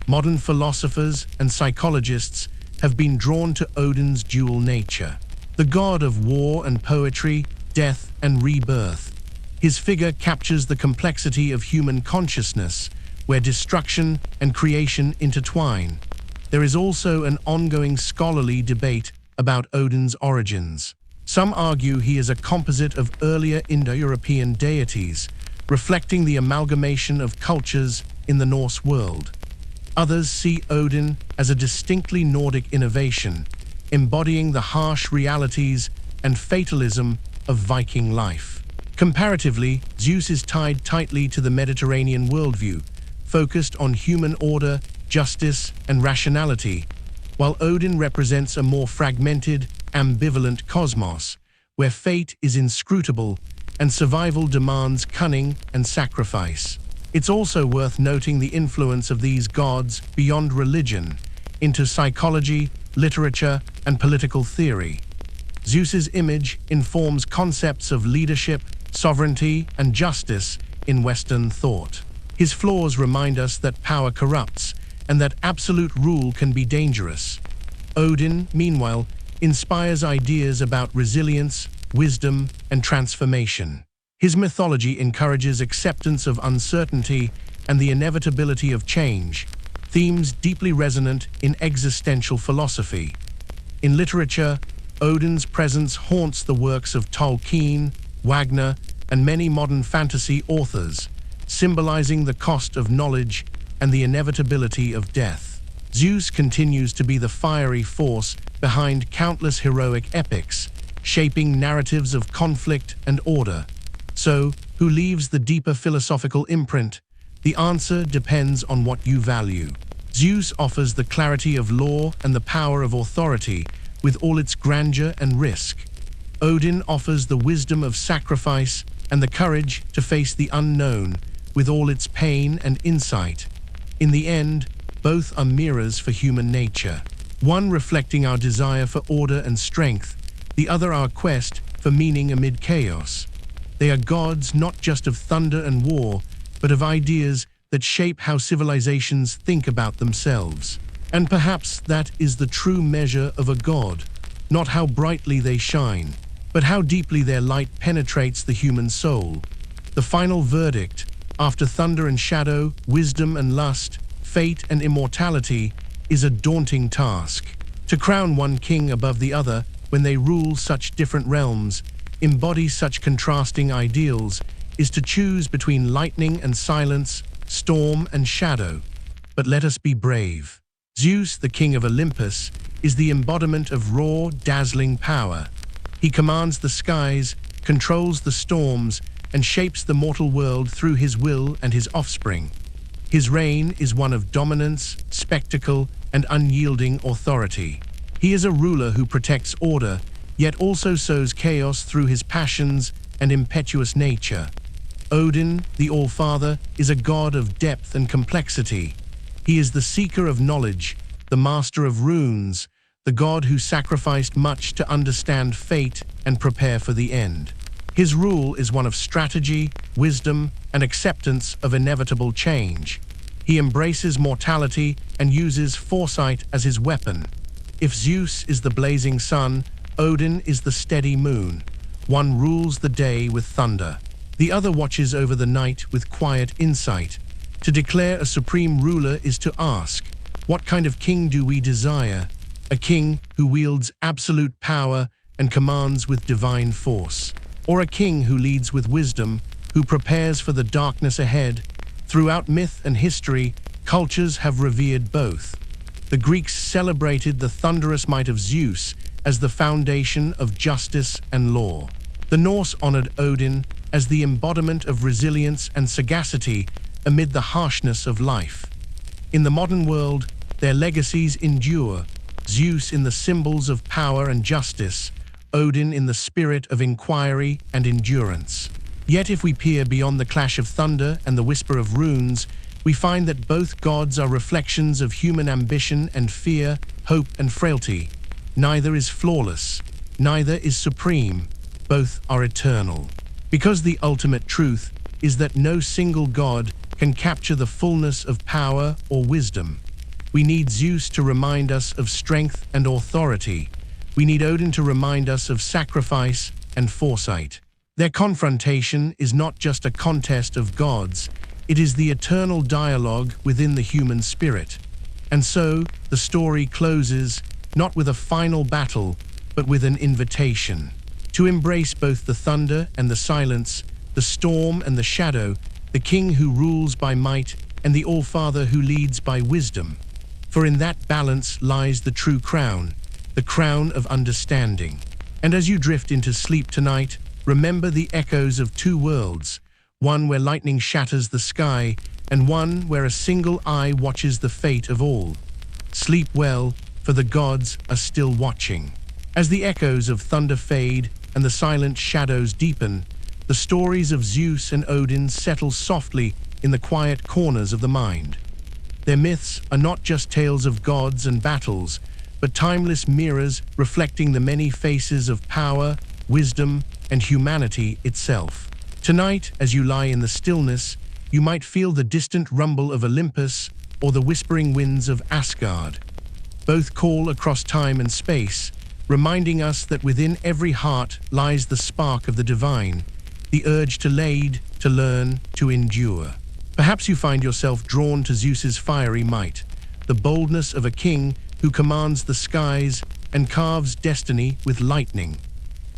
Modern philosophers and psychologists have been drawn to Odin's dual nature, the god of war and poetry, death and rebirth. His figure captures the complexity of human consciousness, where destruction and creation intertwine. There is also an ongoing scholarly debate about Odin's origins. Some argue he is a composite of earlier Indo-European deities, reflecting the amalgamation of cultures in the Norse world. Others see Odin as a distinctly Nordic innovation, embodying the harsh realities and fatalism of Viking life. Comparatively, Zeus is tied tightly to the Mediterranean worldview, focused on human order, justice, and rationality, while Odin represents a more fragmented, ambivalent cosmos, where fate is inscrutable and survival demands cunning and sacrifice. It's also worth noting the influence of these gods beyond religion into psychology, literature, and political theory. Zeus's image informs concepts of leadership, sovereignty, and justice in Western thought. His flaws remind us that power corrupts and that absolute rule can be dangerous. Odin, meanwhile, inspires ideas about resilience, wisdom, and transformation. His mythology encourages acceptance of uncertainty and the inevitability of change, themes deeply resonant in existential philosophy. In literature, Odin's presence haunts the works of Tolkien, Wagner, and many modern fantasy authors, symbolizing the cost of knowledge and the inevitability of death. Zeus continues to be the fiery force behind countless heroic epics, shaping narratives of conflict and order. So, who leaves the deeper philosophical imprint? The answer depends on what you value. Zeus offers the clarity of law and the power of authority, with all its grandeur and risk. Odin offers the wisdom of sacrifice and the courage to face the unknown, with all its pain and insight. In the end, both are mirrors for human nature, one reflecting our desire for order and strength, the other our quest for meaning amid chaos. They are gods not just of thunder and war, but of ideas that shape how civilizations think about themselves. And perhaps that is the true measure of a god, not how brightly they shine, but how deeply their light penetrates the human soul. The final verdict, after thunder and shadow, wisdom and lust, fate and immortality, is a daunting task. To crown one king above the other when they rule such different realms, embody such contrasting ideals, is to choose between lightning and silence, storm and shadow. But let us be brave. Zeus, the king of Olympus, is the embodiment of raw, dazzling power. He commands the skies, controls the storms, and shapes the mortal world through his will and his offspring. His reign is one of dominance, spectacle, and unyielding authority. He is a ruler who protects order, yet also sows chaos through his passions and impetuous nature. Odin, the All-Father, is a god of depth and complexity. He is the seeker of knowledge, the master of runes, the god who sacrificed much to understand fate and prepare for the end. His rule is one of strategy, wisdom, and acceptance of inevitable change. He embraces mortality and uses foresight as his weapon. If Zeus is the blazing sun, Odin is the steady moon. One rules the day with thunder. The other watches over the night with quiet insight. To declare a supreme ruler is to ask, what kind of king do we desire? A king who wields absolute power and commands with divine force, or a king who leads with wisdom, who prepares for the darkness ahead? Throughout myth and history, cultures have revered both. The Greeks celebrated the thunderous might of Zeus as the foundation of justice and law. The Norse honored Odin as the embodiment of resilience and sagacity amid the harshness of life. In the modern world, their legacies endure, Zeus in the symbols of power and justice, Odin in the spirit of inquiry and endurance. Yet if we peer beyond the clash of thunder and the whisper of runes, we find that both gods are reflections of human ambition and fear, hope and frailty. Neither is flawless, neither is supreme, both are eternal. Because the ultimate truth is that no single god can capture the fullness of power or wisdom. We need Zeus to remind us of strength and authority. We need Odin to remind us of sacrifice and foresight. Their confrontation is not just a contest of gods, it is the eternal dialogue within the human spirit. And so, the story closes not with a final battle, but with an invitation to embrace both the thunder and the silence, the storm and the shadow, the king who rules by might and the All-Father who leads by wisdom. For in that balance lies the true crown, the crown of understanding. And as you drift into sleep tonight, remember the echoes of two worlds, one where lightning shatters the sky, and one where a single eye watches the fate of all. Sleep well, for the gods are still watching. As the echoes of thunder fade and the silent shadows deepen, the stories of Zeus and Odin settle softly in the quiet corners of the mind. Their myths are not just tales of gods and battles, but timeless mirrors reflecting the many faces of power, wisdom, and humanity itself. Tonight, as you lie in the stillness, you might feel the distant rumble of Olympus or the whispering winds of Asgard. Both call across time and space, reminding us that within every heart lies the spark of the divine, the urge to lead, to learn, to endure. Perhaps you find yourself drawn to Zeus's fiery might, the boldness of a king who commands the skies and carves destiny with lightning.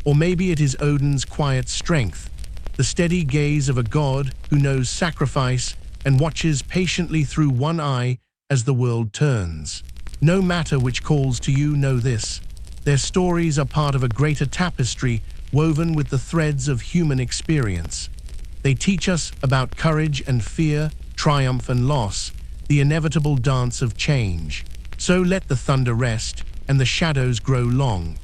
Or maybe it is Odin's quiet strength, the steady gaze of a god who knows sacrifice and watches patiently through one eye as the world turns. No matter which calls to you, know this: their stories are part of a greater tapestry woven with the threads of human experience. They teach us about courage and fear, triumph and loss, the inevitable dance of change. So let the thunder rest and the shadows grow long.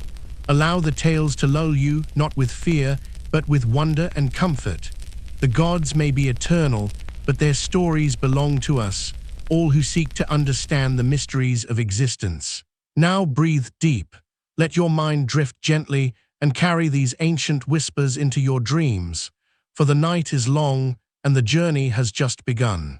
Allow the tales to lull you, not with fear, but with wonder and comfort. The gods may be eternal, but their stories belong to us, all who seek to understand the mysteries of existence. Now breathe deep. Let your mind drift gently and carry these ancient whispers into your dreams. For the night is long and the journey has just begun.